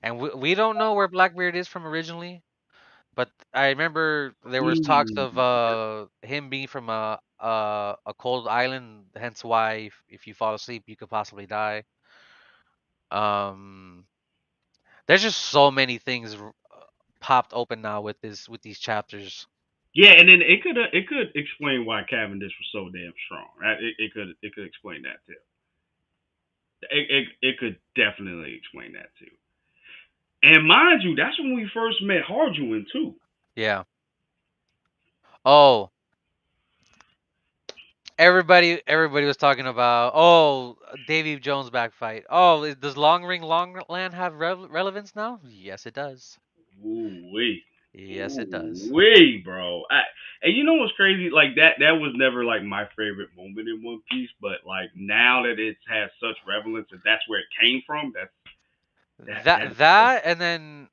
and we don't know where Blackbeard is from originally. But I remember there was talks of Mm. him being from a cold island, hence why if you fall asleep you could possibly die. Um, there's just so many things popped open now with these chapters. Yeah, and then it could explain why Cavendish was so damn strong. Right? It could explain that too. It could definitely explain that too. And mind you, that's when we first met Harjuin too. Yeah. Oh, everybody was talking about Davy Jones back fight. Oh, does Long Ring Longland have relevance now? Yes, it does. Ooh wee. Yes, it Ooh does. wee, bro. And you know what's crazy? Like that was never like my favorite moment in One Piece, but like now that it has such relevance and that's where it came from, That and then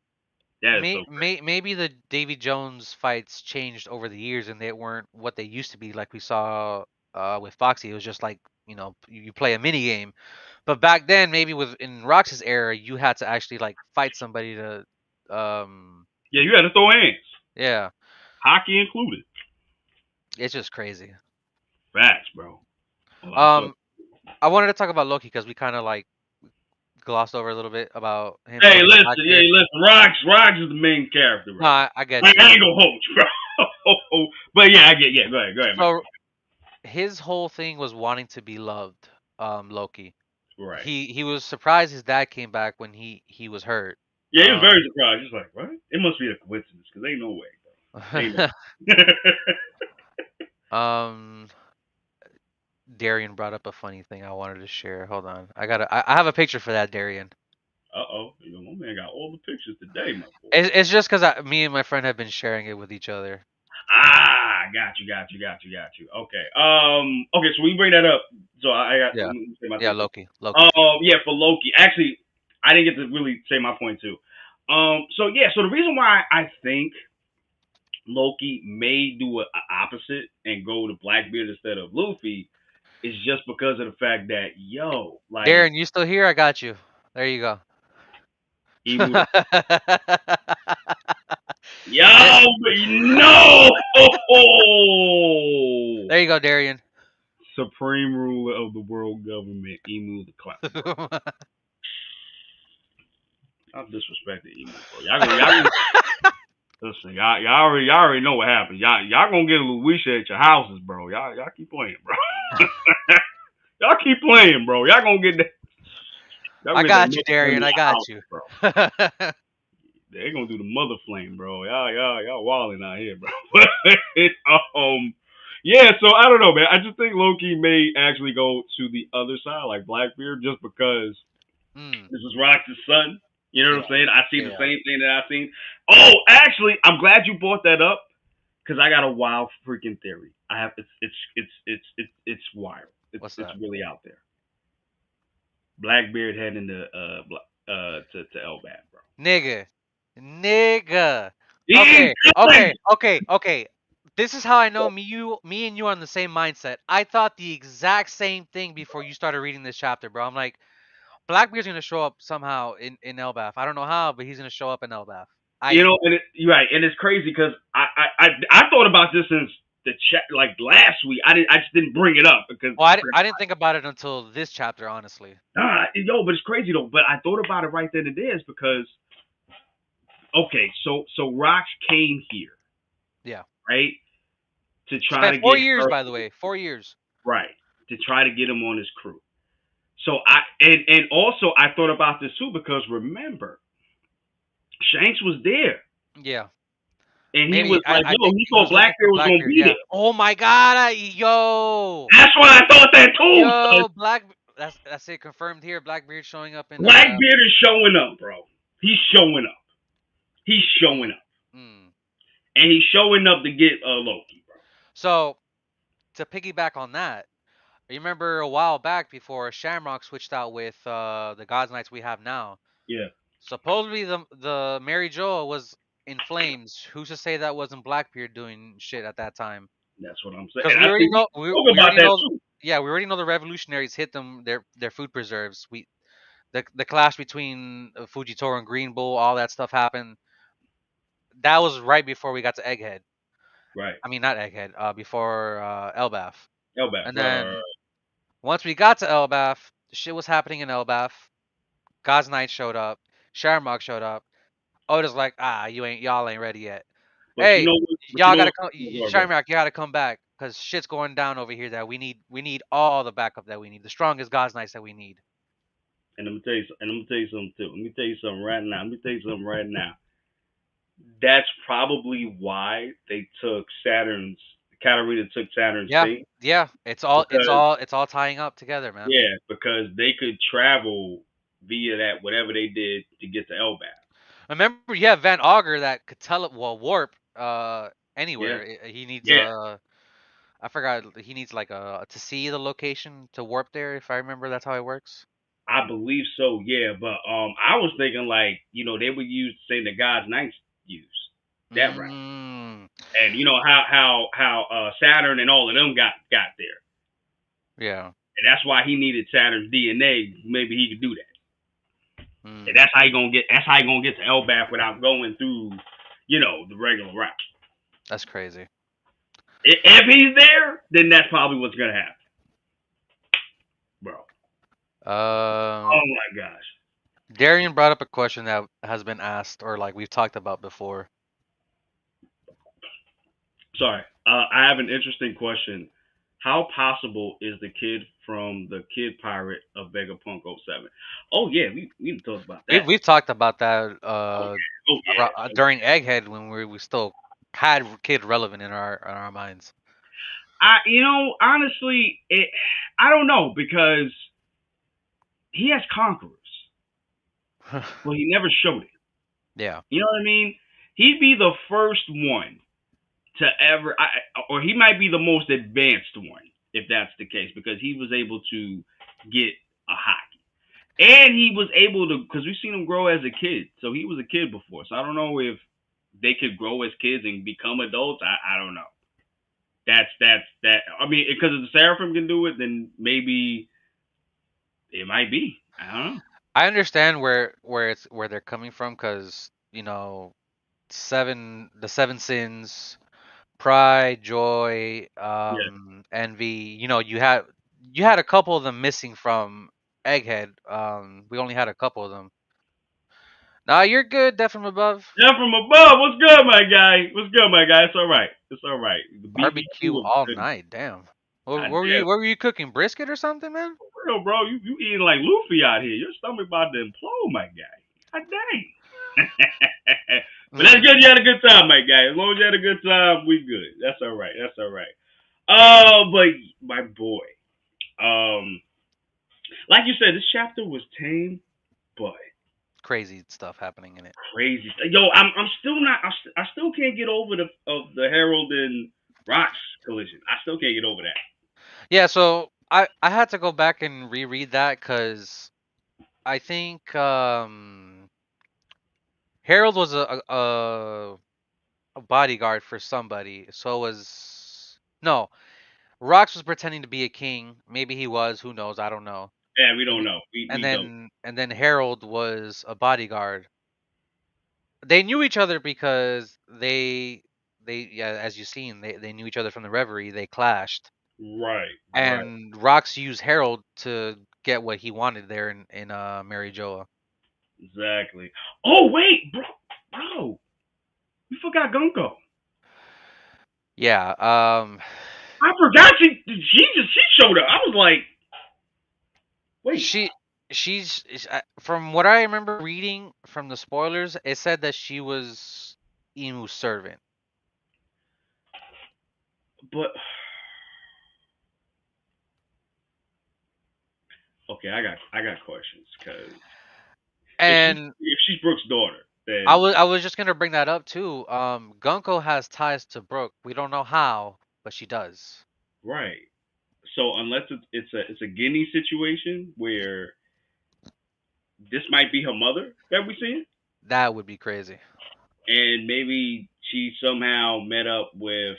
that is so crazy. maybe the Davy Jones fights changed over the years and they weren't what they used to be. Like we saw with Foxy, it was just like you play a mini game. But back then, maybe in Rox's era, you had to actually like fight somebody to um Yeah, you had to throw hands. yeah. Hockey included. It's just crazy. Facts, bro. A lot of stuff. Um, I wanted to talk about Loki because we kind of like glossed over a little bit about him Hey, fighting listen, yeah, Blackbeard. listen. Rocks is the main character No, right now. I get I you. ain't gonna hold you, bro. But yeah, I get. Yeah, go ahead, man. So his whole thing was wanting to be loved, Loki. Right. He was surprised his dad came back when he was hurt. Yeah, he was Um, very surprised. He's like, what? It must be a coincidence, because ain't no way, bro. Ain't no. um, Darian brought up a funny thing I wanted to share. Hold on, I have a picture for that, Darian. Uh-oh. You know, my man got all the pictures today, my boy. It's just because me and my friend have been sharing it with each other. Ah, got you. Okay. Okay, so we bring that up. So I got, Yeah, let me say my yeah, thing. Loki, Loki. Yeah, for Loki. Actually, I didn't get to really say my point too. So yeah, so the reason why I think Loki may do a opposite and go to Blackbeard instead of Luffy is just because of the fact that like Darren, you still here? I got you. There you go. he would There no. you go, Darian. Supreme ruler of the world government, Emu the clown, bro. I'm disrespecting Emu, bro. Y'all gonna listen. Y'all already know what happened. Y'all gonna get a Luisha at your houses, bro. Y'all keep playing, bro. Y'all keep playing, bro. Y'all gonna get that. Y'all I gonna get that got you, mother flame Darian. in I your got house, you. bro. They gonna do the mother flame, bro. Y'all wilding out here, bro. Yeah. So I don't know, man. I just think Loki may actually go to the other side, like Blackbeard, just because Mm, this is Rox's son. You know what I'm yeah, saying? I see the yeah. same thing that I seen. Oh, actually, I'm glad you brought that up because I got a wild freaking theory. I have it's wild. What's It's that? really out there. Blackbeard heading to Elbaf, bro. Nigga. Nigga. He's Okay, going. okay. This is how I know me and you are on the same mindset. I thought the exact same thing before you started reading this chapter, bro. I'm like, Blackbeard's gonna show up somehow in Elbaf. I don't know how, but he's gonna show up in Elbaf. You I know, and you're right, and it's crazy because I thought about this since the chat like last week. I just didn't bring it up because well, I didn't think about it until this chapter, honestly. but it's crazy though. But I thought about it right then and there because okay, so Rox came here, Yeah. right, to try Spent to four get years, her by the way. 4 years. right to try to get him on his crew. So and also I thought about this too because remember Shanks was there Yeah. and he Maybe was like, I yo, think he he thought was looking for Blackbeard was gonna Blackbeard. be Yeah. there. Oh my God! Yo, That's what I thought that too, son. yo, Black. That's it. Confirmed here. Blackbeard showing up in Elbaf. Blackbeard is showing up, bro. He's showing up. He's showing up, Mm. and he's showing up to get Loki, bro. So to piggyback on that, you remember a while back before Shamrock switched out with the Gods Knights we have now. Yeah, Supposedly the Mary Jo was in flames. Who's to say that wasn't Blackbeard doing shit at that time? that's what I'm saying. Because And we I already think we know spoke we about already that know. too. Yeah, we already know the revolutionaries hit them their food preserves. The clash between Fujitoro and Green Bull, all that stuff happened. That was right before we got to Egghead. Right, I mean, not Egghead. Before Elbaf. Elbaf, And right. then once we got to Elbaf, the shit was happening in Elbaf. God's Knight showed up. Shamrock showed up. Oda's like, y'all ain't ready yet. But you Hey, know what? But you y'all know gotta what? come. Right, right. Shamrock, you gotta come back because shit's going down over here. That we need all the backup that we need. The strongest God's Knights that we need. And I'm gonna tell you, and I'm gonna tell you something too. Let me tell you something right now. Let me tell you something right now. That's probably why they took Saturn's. Katarina took Saturn's Yeah, thing yeah. because It's all tying up together, man. yeah, because they could travel via that whatever they did to get to Elbaf. Remember, you have Van Auger that could warp Yeah, anywhere. He needs yeah. I forgot he needs like a to see the location to warp there. If I remember, that's how it works. I believe so, yeah. But I was thinking like, they would use the same the God's Knights use that route. Mm, And you know how Saturn and all of them got there. yeah. And that's why he needed Saturn's DNA. Maybe he could do that. And Mm, that's how he gonna get to Elbaf without going through, the regular route. that's crazy. If he's there, then that's probably what's gonna happen. Bro. Um, Oh my gosh. Darian brought up a question that has been asked or like we've talked about before. Sorry. I have an interesting question. How possible is the kid from the Kid Pirate of Vegapunk '07? Oh yeah, we can talk about that. We've talked about that Oh yeah. Oh yeah. during Egghead when we still had Kid relevant in our minds. Honestly, I don't know because he has conquerors. Well, he never showed it. Yeah. You know what I mean? He'd be the first one to ever, or he might be the most advanced one if that's the case, because he was able to get a hockey, and he was able to, because we've seen him grow as a kid, so he was a kid before. So I don't know if they could grow as kids and become adults. I don't know. That's that. I mean, because if the Seraphim can do it, then maybe it might be. I don't know. I understand where they're coming from because the seven sins, Pride, Joy, Yeah. Envy. You had a couple of them missing from Egghead. We only had a couple of them. Nah, you're good. Death from above. Yeah, from above. What's good, my guy? What's good, my guy? It's all right. It's all right. The BBQ Barbecue was all good. night. Damn. What God were you? damn, What were you cooking? Brisket or something, man? for real, bro. You eating like Luffy out here. Your stomach about to implode, my guy. God dang. But that's Mm. good. You had a good time, my guy. As long as you had a good time, we good. That's all right. That's all right. But my boy, um, like you said, this chapter was tame, but Crazy stuff happening in it. crazy. Yo, I'm still not. I still can't get over the Harold and Rocks collision. I still can't get over that. Yeah. So I had to go back and reread that because I think Harold was a bodyguard for somebody. So was no. Rox was pretending to be a king. Maybe he was. Who knows? I don't know. Yeah, we don't And know. and We don't. then Harold was a bodyguard. They knew each other because they yeah, as you've seen, they knew each other from the Reverie. They clashed, Right, right, and Rox used Harold to get what he wanted there in Mary Joa. exactly. Oh wait, bro, we forgot Gunko. Yeah. I forgot she showed up. I was like, wait, She from what I remember reading from the spoilers, it said that she was Emu's servant. but okay, I got questions because And if she's Brooke's daughter, I then was I was just gonna bring that up too. Gunko has ties to Brooke. We don't know how, but she does. right. So unless it's a Guinea situation where this might be her mother that we seeing, That would be crazy. and maybe she somehow met up with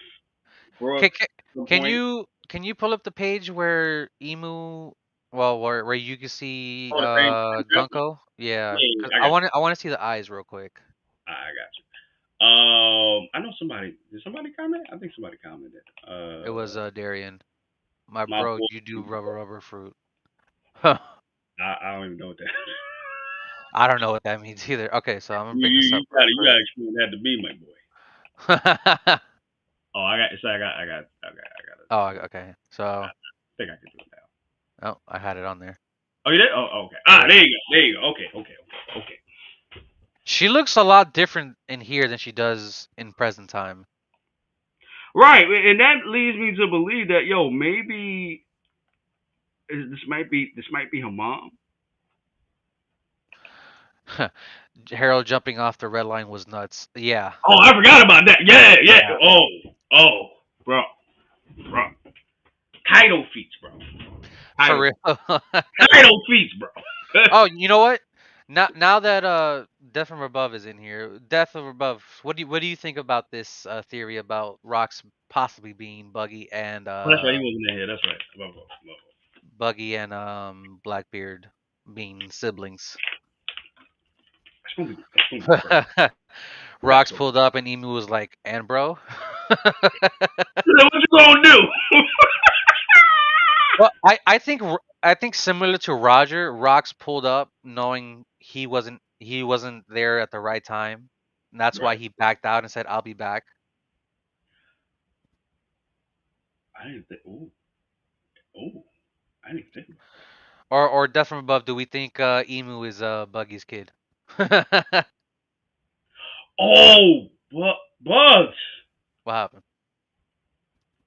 Can, Brooke can, at some can point. you can you pull up the page where Emu, well, where you can see Oh, the same. Gunko? Yeah, Yeah, 'cause I I got want to I want to see the eyes real quick. I got you. I know somebody. Did somebody comment? I think somebody commented. It was Darian. My My bro, boy. you do rubber fruit. Huh. I don't even know what that. I don't know what that means either. Okay, so I'm gonna you, bring this you, up you real gotta you quick. gotta explain that to me, my boy. Oh, I got. So I got it. Oh, okay. So, I think I can do it now. oh, I had it on there. Oh, you did? Oh, okay. Yeah. There you go. There you go. Okay. She looks a lot different in here than she does in present time. Right, and that leads me to believe that maybe this might be her mom. Harold jumping off the red line was nuts. Yeah. Oh, I forgot about that. Yeah, yeah. Yeah. Oh, bro, bro. Title feats, bro. For Title, real. title feats, bro. Oh, you know what? Now that Death from Above is in here, Death from Above, what do you think about this theory about Rox possibly being Oh, that's right. He wasn't in here. That's right. Buggy and Blackbeard being siblings? That's gonna be crazy. That's Rox gonna. pulled up and Emu was like, "And bro." What you gonna do? Well, I think similar to Roger, Rox pulled up knowing he wasn't there at the right time. And that's why Right. he backed out and said, "I'll be back." I didn't think. Oh, I didn't think about that. Or Death from Above, do we think Emu is Buggy's kid? Oh, what bugs? What happened?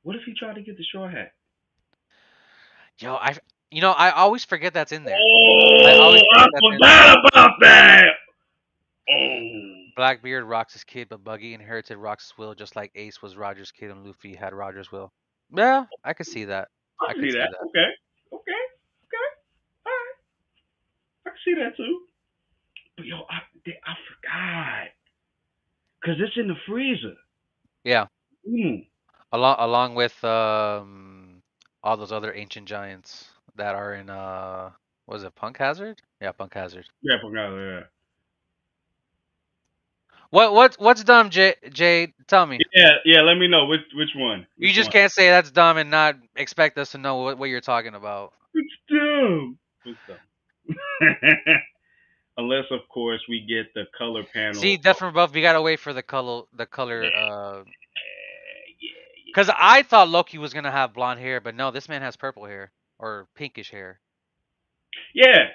What if he tried to get the short hat? Yo, I always forget that's in there. I always Oh, I forget that's in there. forgot about that. Oh, Blackbeard, Rox's kid, but Buggy inherited Rox's will just like Ace was Roger's kid and Luffy had Roger's will. Yeah, I could see that. I I could see see that. that. Okay. All right. I can see that too. But yo, I forgot because it's in the freezer. Yeah. Mm. Along with all those other ancient giants that are in was it Punk Hazard? Yeah, Punk Hazard. Yeah, I forgot. Yeah. What's dumb, Jay? Tell me. Yeah. Let me know which one. You Which just one? can't say that's dumb and not expect us to know what you're talking about. It's dumb. What's dumb? Unless, of course, we get the color See, panel. Death from Above, we gotta wait for the Yeah, color. yeah, Cause I thought Loki was gonna have blonde hair, but no, this man has purple hair or pinkish hair. yeah,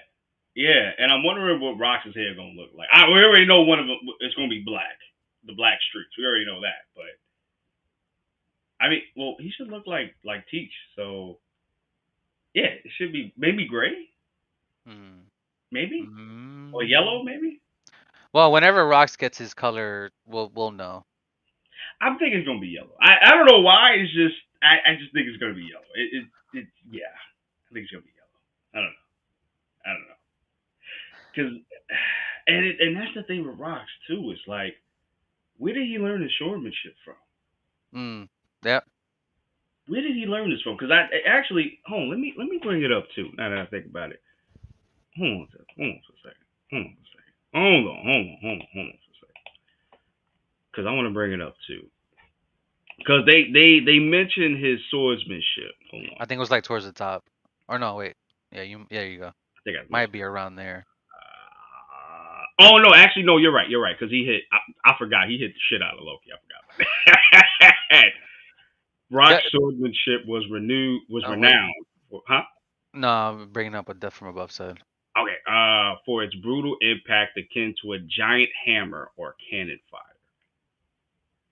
yeah. And I'm wondering what Rox's hair gonna look like. We already know one of them. It's gonna be black, the black streaks. We already know that. But I mean, well, he should look like Teach. So yeah, it should be maybe gray, Hmm. maybe or Mm. yellow, maybe. Well, whenever Rox gets his color, we'll know. I'm thinking it's gonna be yellow. I don't know why. It's just I just think it's gonna be yellow. It yeah. I think it's gonna be yellow. I don't know. I don't know. Cause and that's the thing with Rocks too. It's like where did he learn his swordmanship from? Mm. Yep. Where did he learn this from? Because I actually hold on. Let me bring it up too. Now that I think about it. Hold on, hold on for a second. Hold on for a second. Hold on for a second. Because I want to bring it up too. Because they mention his swordsmanship. Hold I on. think it was like towards the top. Or no, wait. Yeah, you go. I think I missed Might be it. around there. Oh no, actually no, you're right. You're right because he hit. I forgot he hit the shit out of Loki. I forgot about that. Yeah. Rock's swordsmanship was Oh wait. renowned. Huh? No, I'm bringing up what Death from Above said. Okay. For its brutal impact akin to a giant hammer or cannon fire.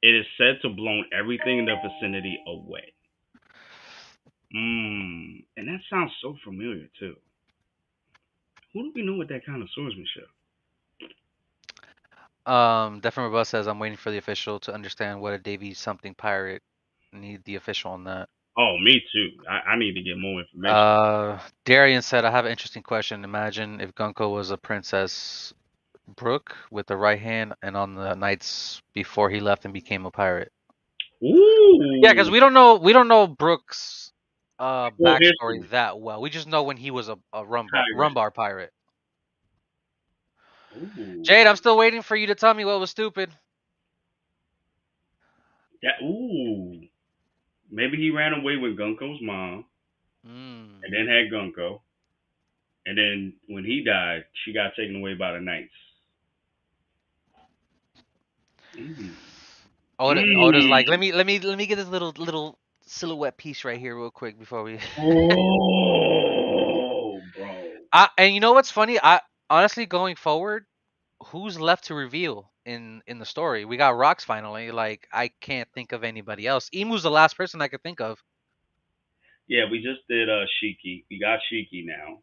It is said to blown everything in the vicinity away. And that sounds so familiar too. Who do we know with that kind of swordsmanship? Death from Above says I'm waiting for the official to understand what a Davy something pirate. Need the official on that. Oh, me too. I need to get more information. Darian said I have an interesting question. Imagine if Gunko was a Princess Brooke with the right hand and on the nights before he left and became a pirate. Yeah, because Ooh, we don't know Brooks' full backstory history. that well. We just know when he was a Pirate. rumbar pirate. Jade, I'm Ooh, still waiting for you to tell me what was stupid. ooh. Maybe he ran away with Gunko's mom, Mm. and then had Gunko, and then when he died, she got taken away by the knights. Mm. Oda's like, Mm. let me get this little silhouette piece right here real quick before we. Oh, bro. And you know what's funny? I honestly going forward, who's left to reveal in the story? We got Rocks finally. Like I can't think of anybody else. Emu's the last person I could think of. Yeah, we just did Shiki. We got Shiki now.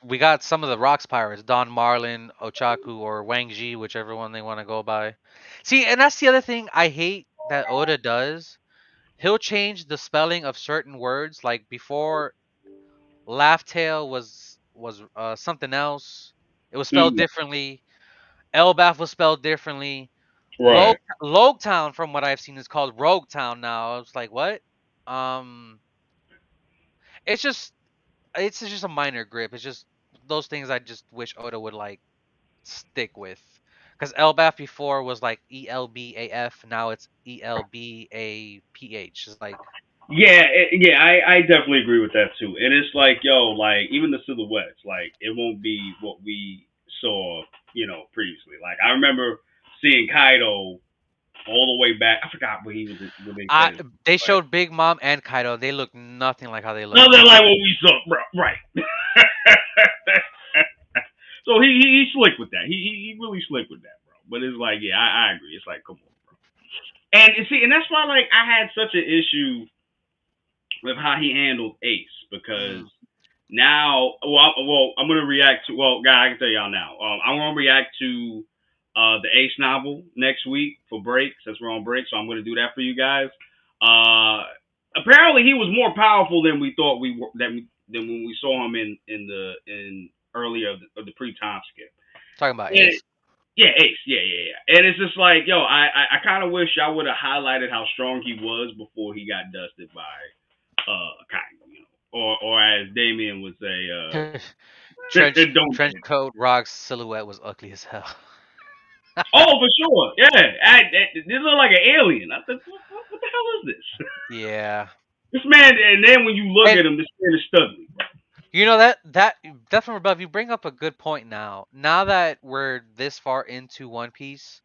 We got some of the Rocks pirates, Don Marlin, Ochaku, or Wang Ji, whichever one they want to go by. See, and that's the other thing I hate that Oda does. He'll change the spelling of certain words. Like before, Laugh Tale was something else. It was spelled mm, differently. Elbath was spelled differently. right. Logue Town, from what I've seen, is called Rogue Town now. I was like, what? Um, it's just a minor grip. It's just those things I just wish Oda would like stick with. Because Elbaf before was like Elbaf, now it's Elbaph. It's like, Yeah, yeah, I definitely agree with that too. And it's like, yo, like even the silhouettes, like it won't be what we saw, previously. Like I remember seeing Kaido all the way back. I forgot what he was, what they I said. they But showed Big Mom and Kaido. They look nothing like how they look nothing now. like what we saw, bro. Right. So he slick with that. He really slick with that, bro. But it's like, yeah, I agree. It's like, come on, bro. And you see, and that's why like I had such an issue with how he handled Ace because Mm. now, I'm gonna react to. Well, guy, I can tell y'all now. I'm gonna react to the Ace novel next week for break since we're on break. So I'm gonna do that for you guys. Apparently, he was more powerful than we thought we were. Than when we saw him in earlier of the pre time skip. Talking about And, Ace. yeah, Ace. Yeah. And it's just like, yo, I kind of wish I would have highlighted how strong he was before he got dusted by Akainu, or as Damien would say, trench don't trench get. coat, rocks, silhouette was ugly as hell. Oh, for sure. Yeah. This look like an alien. I said, what the hell is this? Yeah. This man, and then when you look And at him, this man is Studley. you know that definitely above. You bring up a good point now. Now that we're this far into One Piece,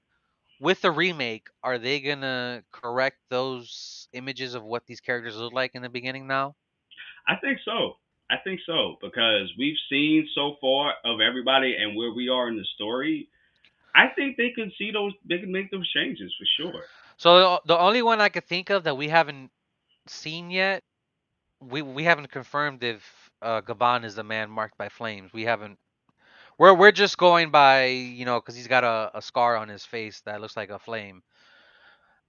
with the remake, are they gonna correct those images of what these characters look like in the beginning now? I think so. I think so because we've seen so far of everybody and where we are in the story. I think they could see those. They can make those changes for sure. So the only one I could think of that we haven't seen yet, we haven't confirmed if Gaban is the man marked by flames. We haven't. We're just going by because he's got a scar on his face that looks like a flame.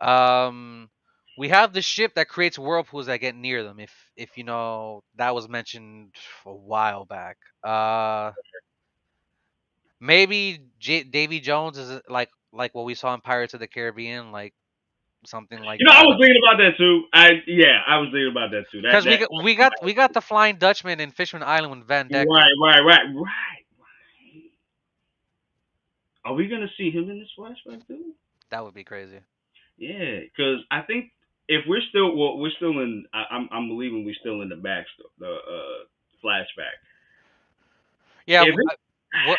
Um, we have the ship that creates whirlpools that get near them. If you know that was mentioned a while back. Maybe Davy Jones is like what we saw in Pirates of the Caribbean, like something like I that. was thinking about that too. I was thinking about that too. That Because we that got we got we got the Flying Dutchman in Fishman Island with Van Decker. right. Are we gonna see him in this flashback too? That would be crazy. Yeah, because I think if we're still we're still in. I'm believing we're still in the back the flashback. Yeah, If it, what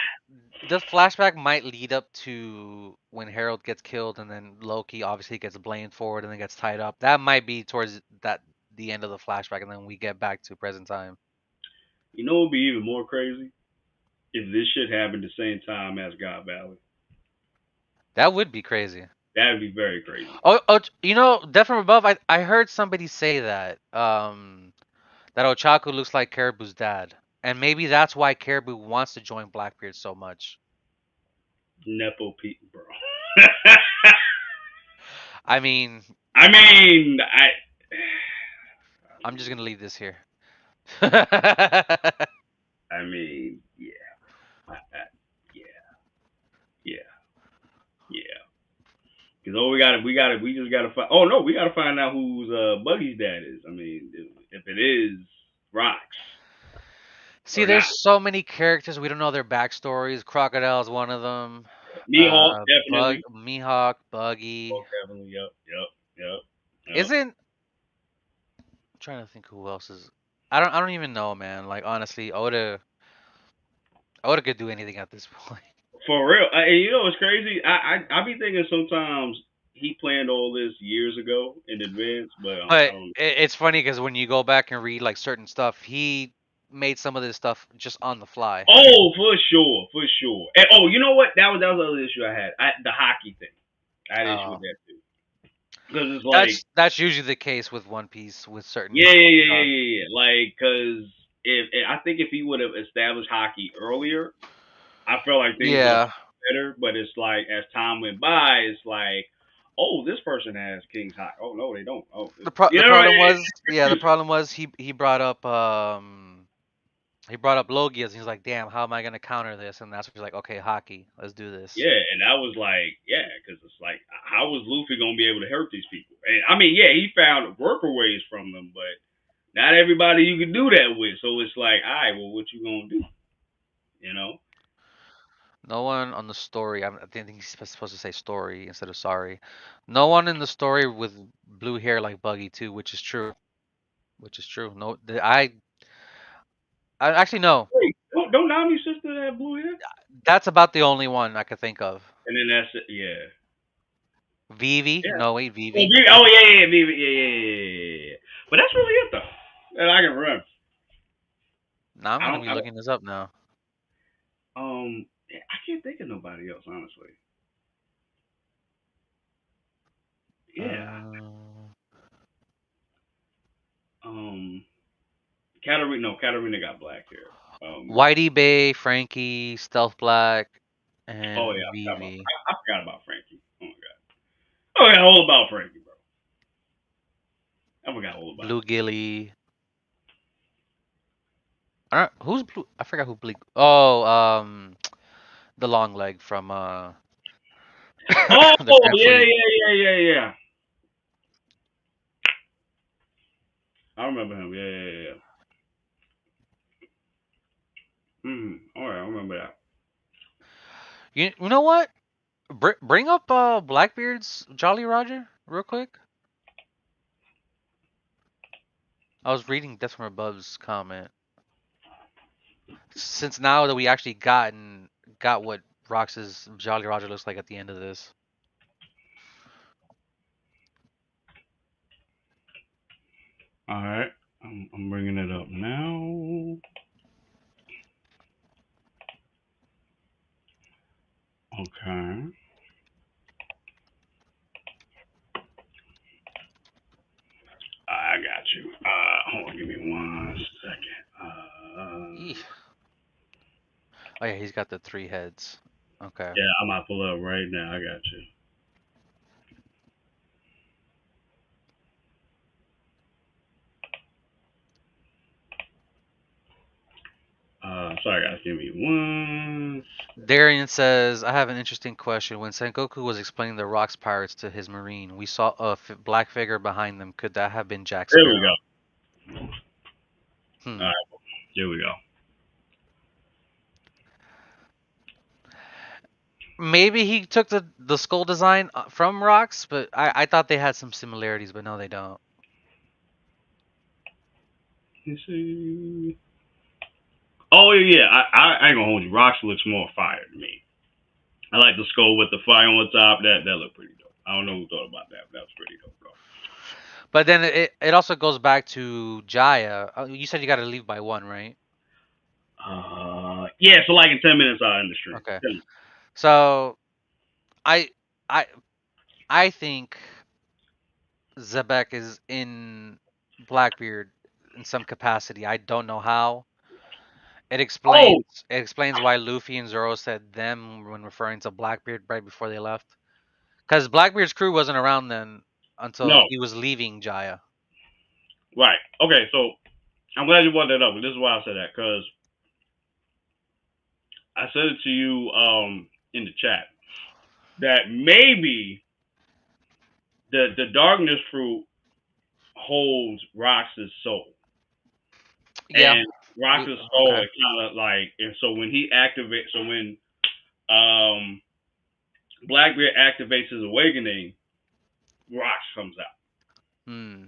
this flashback might lead up to when Harold gets killed, and then Loki obviously gets blamed for it, and then gets tied up. That might be towards the end of the flashback, and then we get back to present time. what would be even more crazy if this shit happened the same time as God Valley. That would be crazy. That would be very crazy. Oh, Death from Above. I heard somebody say that Ochaku looks like Caribou's dad, and maybe that's why Caribou wants to join Blackbeard so much. Nepo Pete, bro. I mean, I mean, I'm just gonna leave this here. I mean, yeah, yeah, yeah, yeah. Because we just gotta find. Oh no, we gotta find out who's Buggy's dad is. I mean, if it is Rocks See, or not. there's so many characters we don't know their backstories. Crocodile's one of them. Mihawk definitely. Mihawk, Buggy. Mihawk definitely. Yep. Yep. Isn't I'm trying to think who else is. I don't even know, man. Like honestly, Oda could do anything at this point. For real. And what's crazy? I be thinking sometimes he planned all this years ago in advance, but I But don't. it's funny because when you go back and read like certain stuff, he made some of this stuff just on the fly. Oh, for sure. And you know what? That was the other issue I had. The hockey thing. I had an issue with Oh, that too. Because it's like, that's usually the case with One Piece with certain stuff. yeah. Like, because I think if he would have established hockey earlier, I felt like things would have Yeah. been better. But it's like as time went by, it's like, oh, this person has King's hockey. Oh no, they don't. Oh, The problem was, yeah, the problem was he brought up Logias. He's like, damn, how am I gonna counter this? And that's when he's like, okay, hockey, let's do this. Yeah, and I was like, yeah, because it's like, how was Luffy gonna be able to hurt these people? And I mean, yeah, he found workaways from them, but not everybody you can do that with. So it's like, all right, well, what you gonna do? You know? No one on the story. I think he's supposed to say story instead of sorry. No one in the story with blue hair like Buggy too, which is true. Which is true. No, I actually no. Wait, don't Nami's sister have blue hair? That's about the only one I could think of. And then that's it. Yeah. Vivi? Yeah. No, wait, Oh, Vivi. yeah. But that's really it though. That I can remember. Now I'm I gonna don't. be looking this up now. I can't think of nobody else honestly. Yeah. Uh, Um, Katarina got black hair. Whitey Bay, Frankie, Stealth Black, Oh and yeah, Vivi. I forgot about Frankie. Oh my god. Oh yeah, all about Frankie, bro. I forgot all about Blue him. Gilly. I don't, who's blue? I forgot who blue. Oh, the long leg from Oh the Grand Fleet. yeah. I remember him. Yeah. All right, I remember that. You know what? Bring up Blackbeard's Jolly Roger real quick. I was reading Death from Above's comment. Since now that we actually got what Rox's Jolly Roger looks like at the end of this. All right, I'm bringing it up now. Okay. I got you. Hold on, give me 1 second. Eeh. Oh yeah, he's got the 3 heads. Okay. Yeah, I'm about to pull up right now. I got you. Sorry guys, give me one. Darian says, I have an interesting question. When Sengoku was explaining the Rocks pirates to his marine, we saw a black figure behind them. Could that have been Jack There we Sparrow? go. All Hmm. right, here we go. Maybe he took the skull design from Rocks, but I thought they had some similarities, but no, they don't. Let's see. Oh yeah, I ain't gonna hold you. Rocks looks more fire to me. I like the skull with the fire on the top. That looked pretty dope. I don't know who thought about that. But that was pretty dope though. But then it also goes back to Jaya. You said you got to leave by 1, right? Yeah. So like in 10 minutes, I end the stream. Okay. So I I I think Zebek is in Blackbeard in some capacity. I don't know how. It Oh explains why Luffy and Zoro said them when referring to Blackbeard right before they left. Because Blackbeard's crew wasn't around then until no, he was leaving Jaya. right. Okay, so I'm glad you brought that up. This is why I said that because I said it to you in the chat that maybe the darkness fruit holds Rox's soul, Yeah. and Rox's soul Okay. is kind of like, and so when he activates, so when um Blackbeard activates his awakening, Rox comes out. Hmm.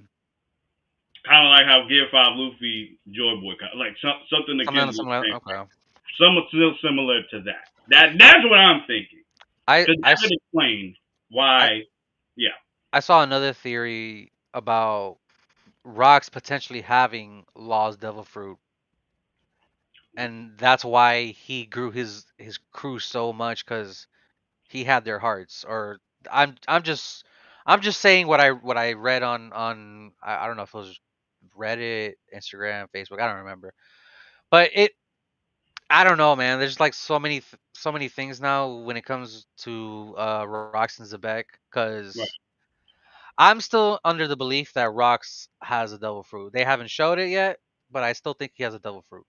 Kind of like how Gear 5 Luffy Joy Boy, like something Something akin to the similar. same thing. Okay. Somewhat still similar to that. That's what I'm thinking. I Because I that would explain I why. Yeah. I saw another theory about Rocks potentially having Law's Devil Fruit, and that's why he grew his crew so much because he had their hearts. Or I'm just saying what I read on I don't know if it was Reddit, Instagram, Facebook. I don't remember, but it I don't know, man. There's like so many things now when it comes to Rocks and Zebek Right. because I'm still under the belief that Rox has a devil fruit. They haven't showed it yet, but I still think he has a devil fruit.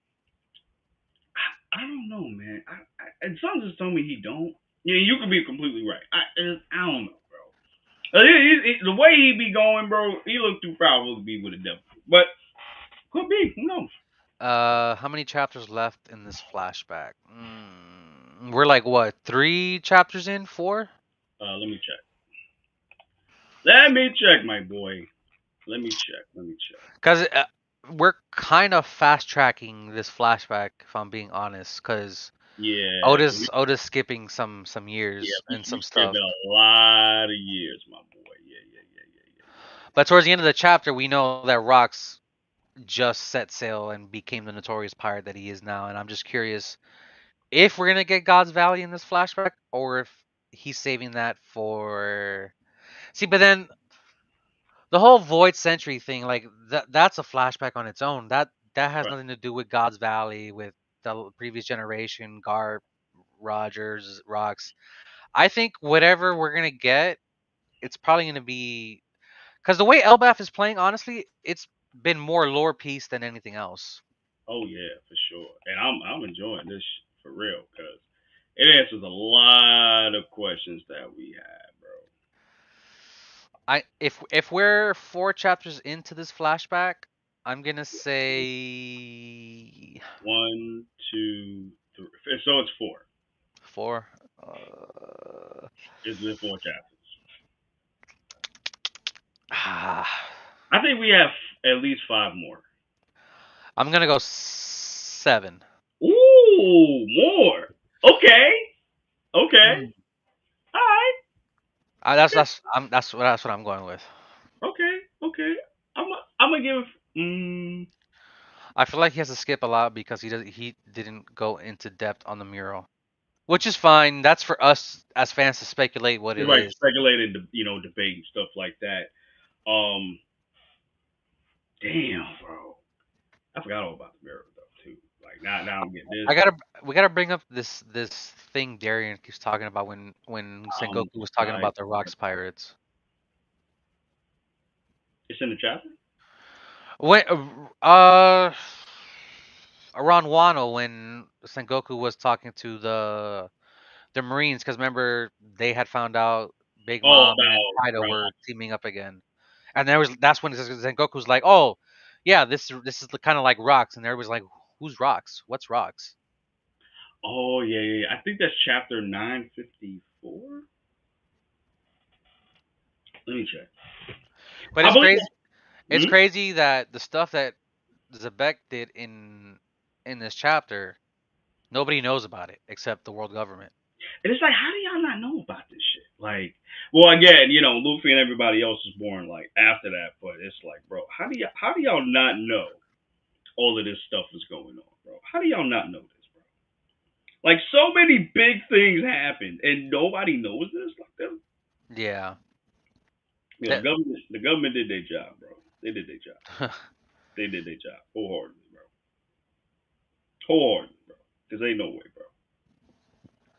I don't know, man. And some just told me he don't. Yeah, you could be completely right. I don't know, bro. The way he be going, bro, he look too powerful to be with a devil. But could be. Who knows? How many chapters left in this flashback? We're like what, 3 chapters in? 4? Let me check. Let me check, my boy. Let me check. Let me check. Because we're kind of fast tracking this flashback, if I'm being honest. Because Yeah, Otis skipping some yeah, years and we some skipped stuff. a lot of years, my boy. Yeah. But towards the end of the chapter, we know that Rox just set sail and became the notorious pirate that he is now. And I'm just curious if we're gonna get God's Valley in this flashback, or if he's saving that for. See, but then the whole Void Century thing, like that's a flashback on its own. That has Right. nothing to do with God's Valley, with the previous generation, Garp, Rogers, Rocks. I think whatever we're gonna get, it's probably gonna be because the way Elbaf is playing, honestly, it's been more lore piece than anything else. Oh yeah, for sure. And I'm enjoying this for real because it answers a lot of questions that we had, bro. I if we're 4 chapters into this flashback, I'm gonna say 1, 2, 3. So it's 4. 4. It's been 4 chapters. Ah, I think we have at least 5 more. I'm gonna go 7. Ooh, more. Okay, okay, Mm. all right, That's what I'm going with. okay, okay. I'm gonna give. Mm, I feel like he has to skip a lot because he didn't go into depth on the mural, which is fine. That's for us as fans to speculate what you're it right. is. Speculating, debate and stuff like that. Um, damn, bro. I forgot all about the mirror though too. Like now I'm getting this. I gotta we gotta bring up this thing Darian keeps talking about when Um, Sengoku was talking I, about the Rocks pirates. it's in the chapter. When around Wano when Sengoku was talking to the Marines, because remember they had found out Big Oh, Mom and about Kaido right. were teaming up again, and that's when Sengoku's like, oh yeah, this is kind of like rocks, and everybody's like, who's rocks? What's rocks? Oh yeah, yeah, yeah. I think that's chapter 954. Let me check. But I it's believe. crazy. It's Hmm? crazy that the stuff that Zebek did in this chapter, nobody knows about it except the world government. And it's like, how do y'all not know about this shit? Like, well, again, Luffy and everybody else is born like after that, but it's like, bro, how do y'all not know all of this stuff is going on, bro? How do y'all not know this, bro? Like, so many big things happened, and nobody knows this. Like, Yeah. the That- government did their job, bro. They did their job. They did their job wholeheartedly, bro. Wholeheartedly, bro. Cause ain't no way, bro.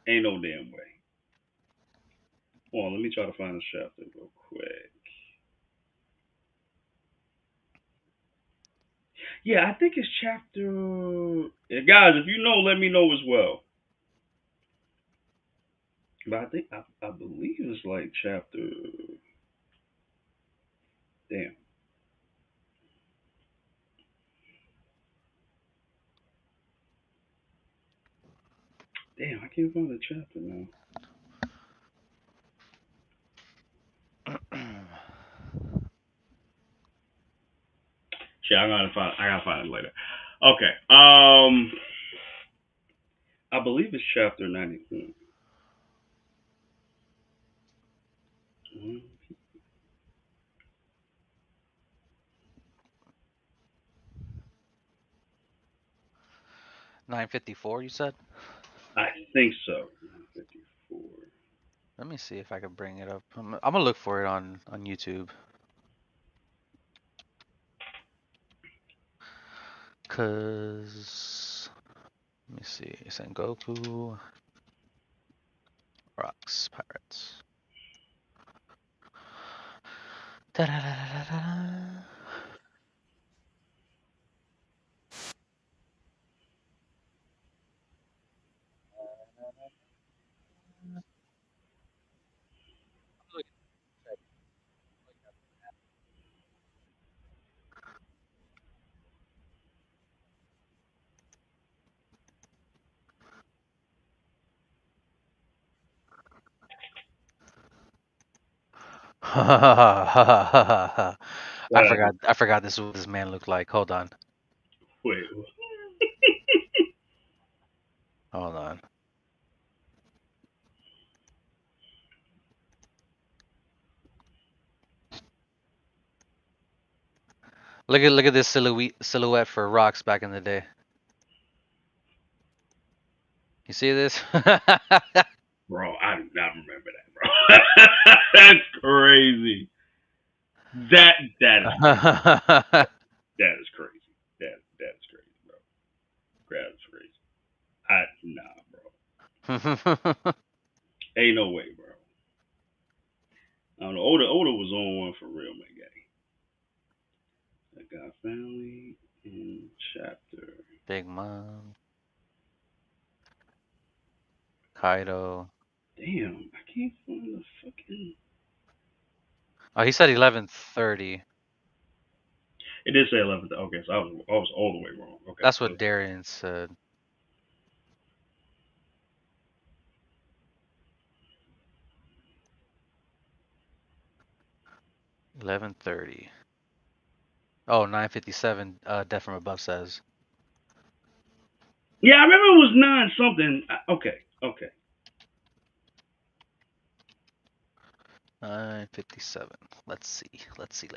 Ain't no damn way. Hold on, let me try to find this chapter real quick. Yeah, I think it's chapter. Yeah, guys, if you know, let me know as well. But I believe it's like chapter. Damn, damn, I can't find the chapter now. Shit, I gotta find it later. Okay. I believe it's chapter 91. 954, you said? I think so. 54. Let me see if I can bring it up. I'm gonna look for it on YouTube. Cause let me see. Sengoku Rocks Pirates. Da-da-da-da-da-da. I Whatever. forgot this is what this man looked like. Hold on. Wait. Hold on. Look at this silhouette for rocks back in the day. You see this? Bro, I do not remember that, bro. That's crazy. That is crazy. That is crazy. That is crazy, bro. That is crazy. Nah, bro. Ain't no way, bro. I don't know. Oda was on one for real, my guy. I got family in chapter. Big Mom, Kaido. Damn, I can't find the fucking. Oh, he said 11:30. It did say 11th. Okay, so I was all the way wrong. Okay, That's so what Darian said. 11:30. Oh, 9:57. Death from Above says. Yeah, I remember it was 9 something. Okay, okay. 9:57. Let's see. Let's see.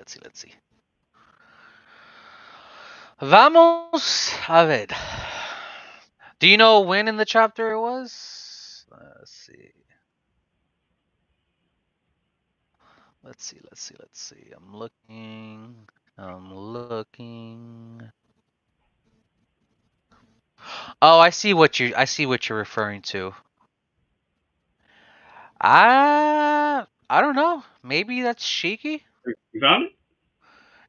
Vamos a ver. Do you know when in the chapter it was? Let's see. Let's see. I'm looking. Oh, I see what you're referring to. I don't know. Maybe that's Shiki? You found it?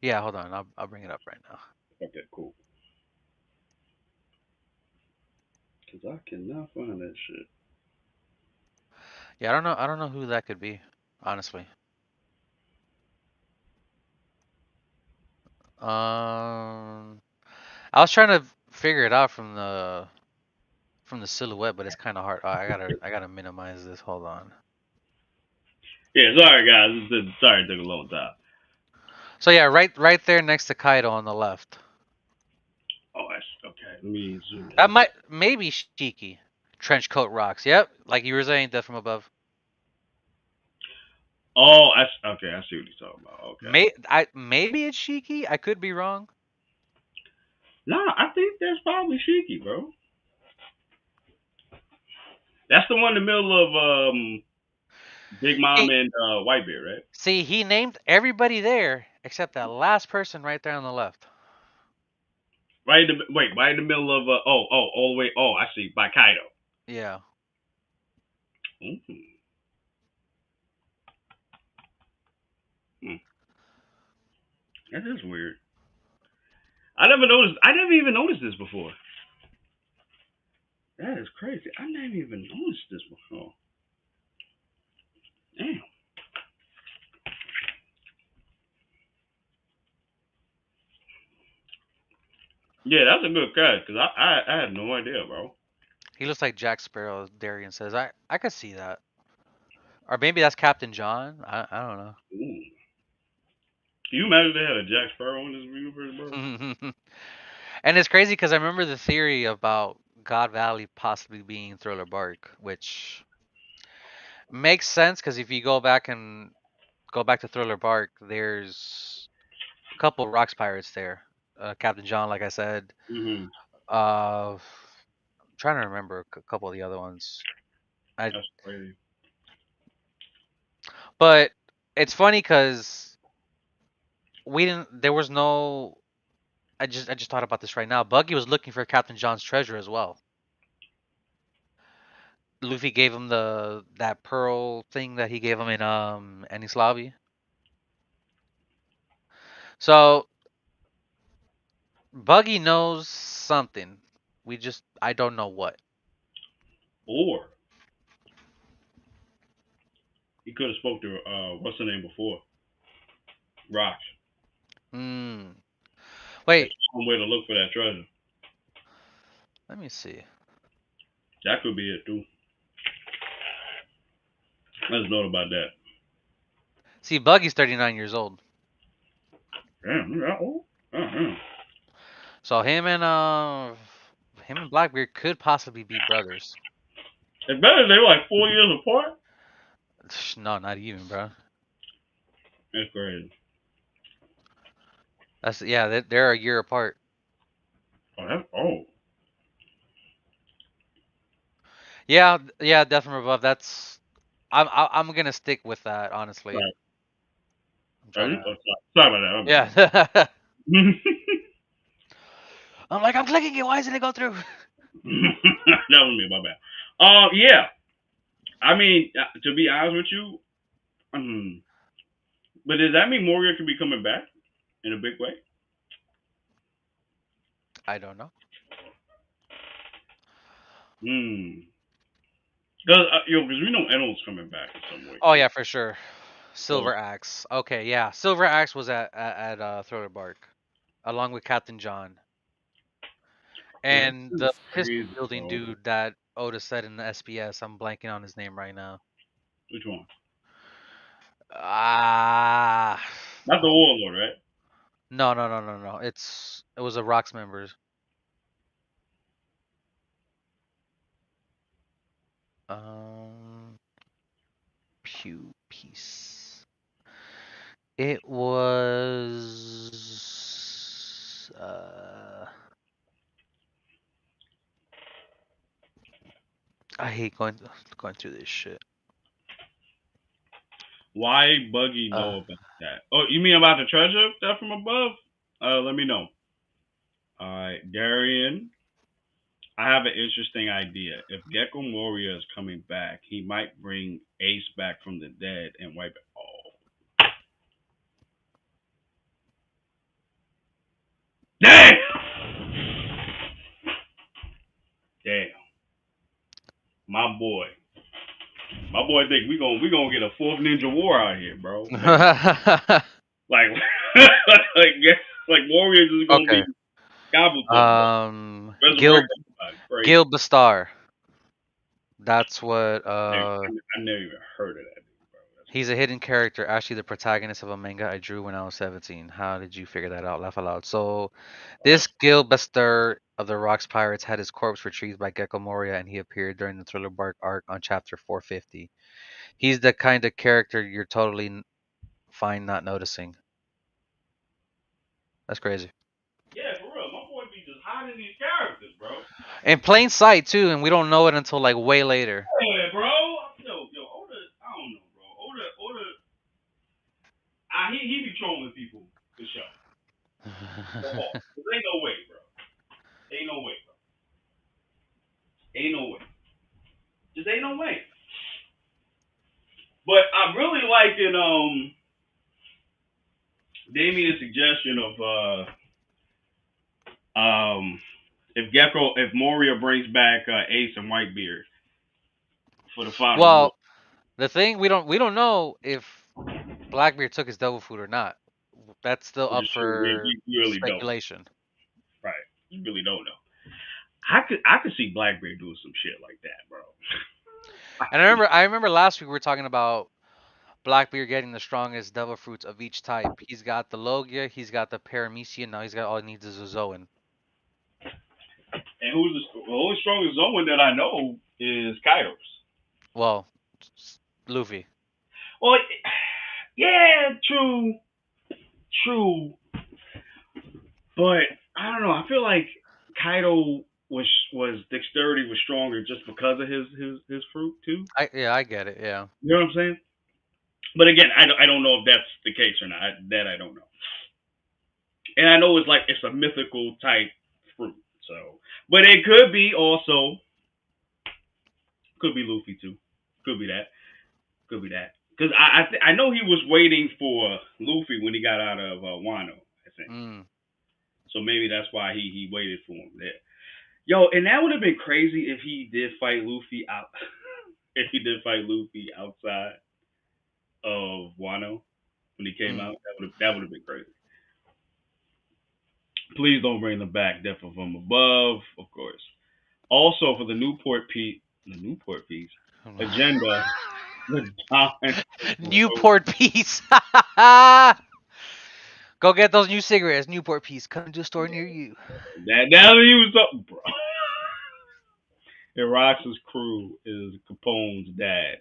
Yeah, hold on. I'll bring it up right now. Okay, cool. Because I cannot find that shit. Yeah, I don't know who that could be, honestly. I was trying to figure it out from the silhouette, but it's kind of hard. Oh, I gotta minimize this. Hold on. Yeah, sorry, guys. Sorry it took a long time. So yeah, right there next to Kaido on the left. Oh, that's okay. Let me zoom That in. might maybe Shiki. Trench coat rocks. Yep, like you were saying, Death from Above. Oh, okay. I see what you're talking about. Okay. Maybe it's Shiki. I could be wrong. Nah, I think that's probably Shiki, bro. That's the one in the middle of Big Mom Hey, and Whitebeard, right? see, he named everybody there except that last person right there on the left. Right in the middle of all the way. Oh, I see. By Kaido. Yeah. Mm-hmm. Hmm. That is weird. I never noticed. I never even noticed this before. That is crazy. I never even noticed this before. Damn. Yeah, that's a good catch because I had no idea, bro. He looks like Jack Sparrow, Darian says. I could see that. Or maybe that's Captain John. I don't Ooh. Can you imagine they had a Jack Sparrow in this universe, bro? know. And it's crazy because I remember the theory about God Valley possibly being Thriller Bark, which makes sense because if you go back to Thriller Bark, there's a couple of Rocks pirates there. Captain John, like I said. Mm-hmm. I'm trying to remember a couple of the other ones. I That's crazy. But it's funny because we didn't. There was no. I just thought about this right now. Buggy was looking for Captain John's treasure as well. Luffy gave him that pearl thing that he gave him in Enies Lobby. So Buggy knows something. I don't know what. Or he could have spoke to what's her name before? Rock. Hmm. That's Wait, one way to look for that treasure. let me see. That could be it too. I just thought about that. See, Buggy's 39 years old. Damn, you that old? Damn. So him and Blackbeard could possibly be brothers. It's better they were like 4 years apart. No, not even, bro. That's crazy. That's yeah, they're a year apart. Oh, that's old. Yeah, yeah, Death from Above. I'm gonna stick with that, honestly. Right. I'm trying to. Sorry about that. Yeah. My bad. I'm like, I'm clicking it. Why doesn't it go through? That was me. My bad. Yeah. I mean, to be honest with you, but does that mean Morgan could be coming back in a big way? I don't know. Hmm. Because we know Eno's coming back in some way Oh too. yeah, for sure. So Silver Axe. Okay, yeah. Silver Axe was at Thriller Bark, along with Captain John yeah, and that's the pistol crazy, building bro. dude that Oda said in the SBS. I'm blanking on his name right now. Which one? Ah. Not the Warlord, right? No, no, no, no, no. It was a Rocks members. Um, Pew Peace. It was. I hate going through this shit. Why Buggy Uh, know about that? Oh, you mean about the treasure that from above? Let me know. All right, Darian. I have an interesting idea. If Gecko Moria is coming back, he might bring Ace back from the dead and wipe it all. Damn! Damn. My boy. My boy think we gonna get a fourth Ninja War out here, bro. Like like like Warriors is gonna be okay. gobbled up, bro. Gil Resurrect everybody. Crazy. Gil Bastar. That's what I never even heard of that dude, bro. That's he's a crazy. hidden character, actually the protagonist of a manga I drew when I was 17. How did you figure that out? Laugh aloud. So this Gil Bastar of the Rocks Pirates had his corpse retrieved by Gecko Moria and he appeared during the Thriller Bark arc on chapter 450. He's the kind of character you're totally fine not noticing. That's crazy. Yeah, for real. My boy be just hiding these characters, bro. In plain sight too, and we don't know it until like way later. Yeah, bro. Yo, Oda, I don't know, bro. Oda, he be trolling people for sure. Ain't no way, bro. Ain't no way, bro. Ain't no way. Just ain't no way. But I really like it. Damien's suggestion of if Moria brings back Ace and Whitebeard for the final war. Well, the thing we don't know if Blackbeard took his devil food or not. That's still Which up is true. for You really don't. speculation. Right. You really don't know. I could see Blackbeard doing some shit like that, bro. And I remember last week we were talking about Blackbeard getting the strongest devil fruits of each type. He's got the Logia, he's got the Paramecian, now he's got all he needs is a Zoan. And who's the only strongest Zoan that I know is Kaidos. Well, Luffy. Well, yeah, true, true. But I don't know. I feel like Kaido was dexterity was stronger just because of his fruit too. I get it. Yeah. You know what I'm saying? But again, I don't know if that's the case or not. That I don't know. And I know it's a mythical type fruit. So, but it could be also could be Luffy too. Could be that. Could be that. Because I know he was waiting for Luffy when he got out of Wano. I think. Mm. So maybe that's why he waited for him there. Yo, and that would have been crazy if he did fight Luffy out. If he did fight Luffy outside of Wano when he came Mm. out, that would have been crazy. Please don't bring them back. Death from above, of course. Also for the Newport piece agenda, the Don. Newport Peace. Go get those new cigarettes. Newport Peace. Come to a store near you. That he was up, bro. And Rox's crew is Capone's dad.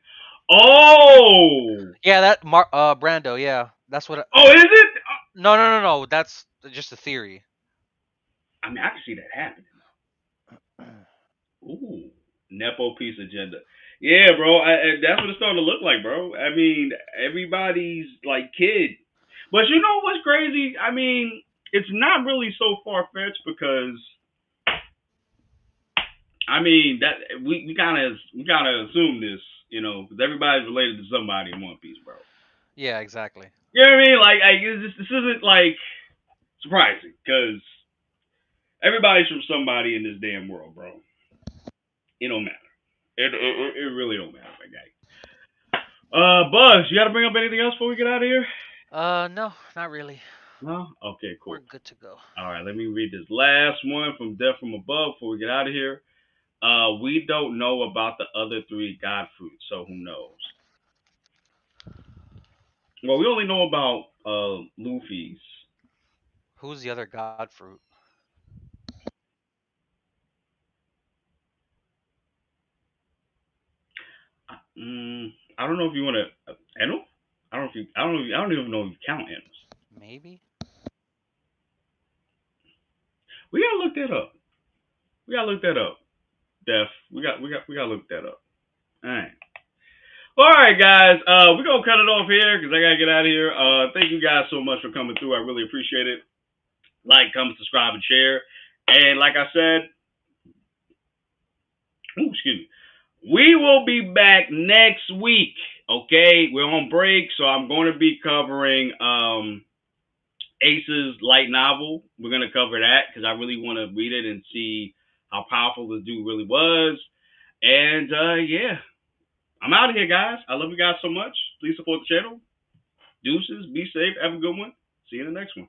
Oh, Yeah, Brando. Yeah, that's what. oh, is it? No, no, no, no. That's just a theory. I mean, I can see that happening. Ooh, Nepo piece agenda. Yeah, bro. That's what it's starting to look like, bro. I mean, everybody's like kid. But you know what's crazy? I mean, it's not really so far fetched because I mean that we gotta assume this, because everybody's related to somebody in One Piece, bro. Yeah, exactly. You know what I mean? Like, this isn't like surprising because everybody's from somebody in this damn world, bro. It don't matter. It really don't matter, my guy. Buzz, you got to bring up anything else before we get out of here? No, not really. No. Okay, We're cool. good to go. All right, let me read this last one from Death from Above before we get out of here. We don't know about the other three god fruits, so who knows? Well, we only know about Who's the other god fruit? I don't know if you want to. Animal? I don't know if you. I don't. I don't even know if you count animals. Maybe. We gotta look that up. We gotta look that up. Def. We gotta look that up. All right. All right, guys. We're gonna cut it off here because I gotta get out of here. Thank you guys so much for coming through. I really appreciate it. Like, comment, subscribe, and share. And like I said, excuse me. We will be back next week. Okay, we're on break, so I'm going to be covering Ace's light novel. We're going to cover that because I really want to read it and see how powerful the dude really was. And yeah, I'm out of here, guys. I love you guys so much. Please support the channel. Deuces. Be safe. Have a good one. See you in the next one.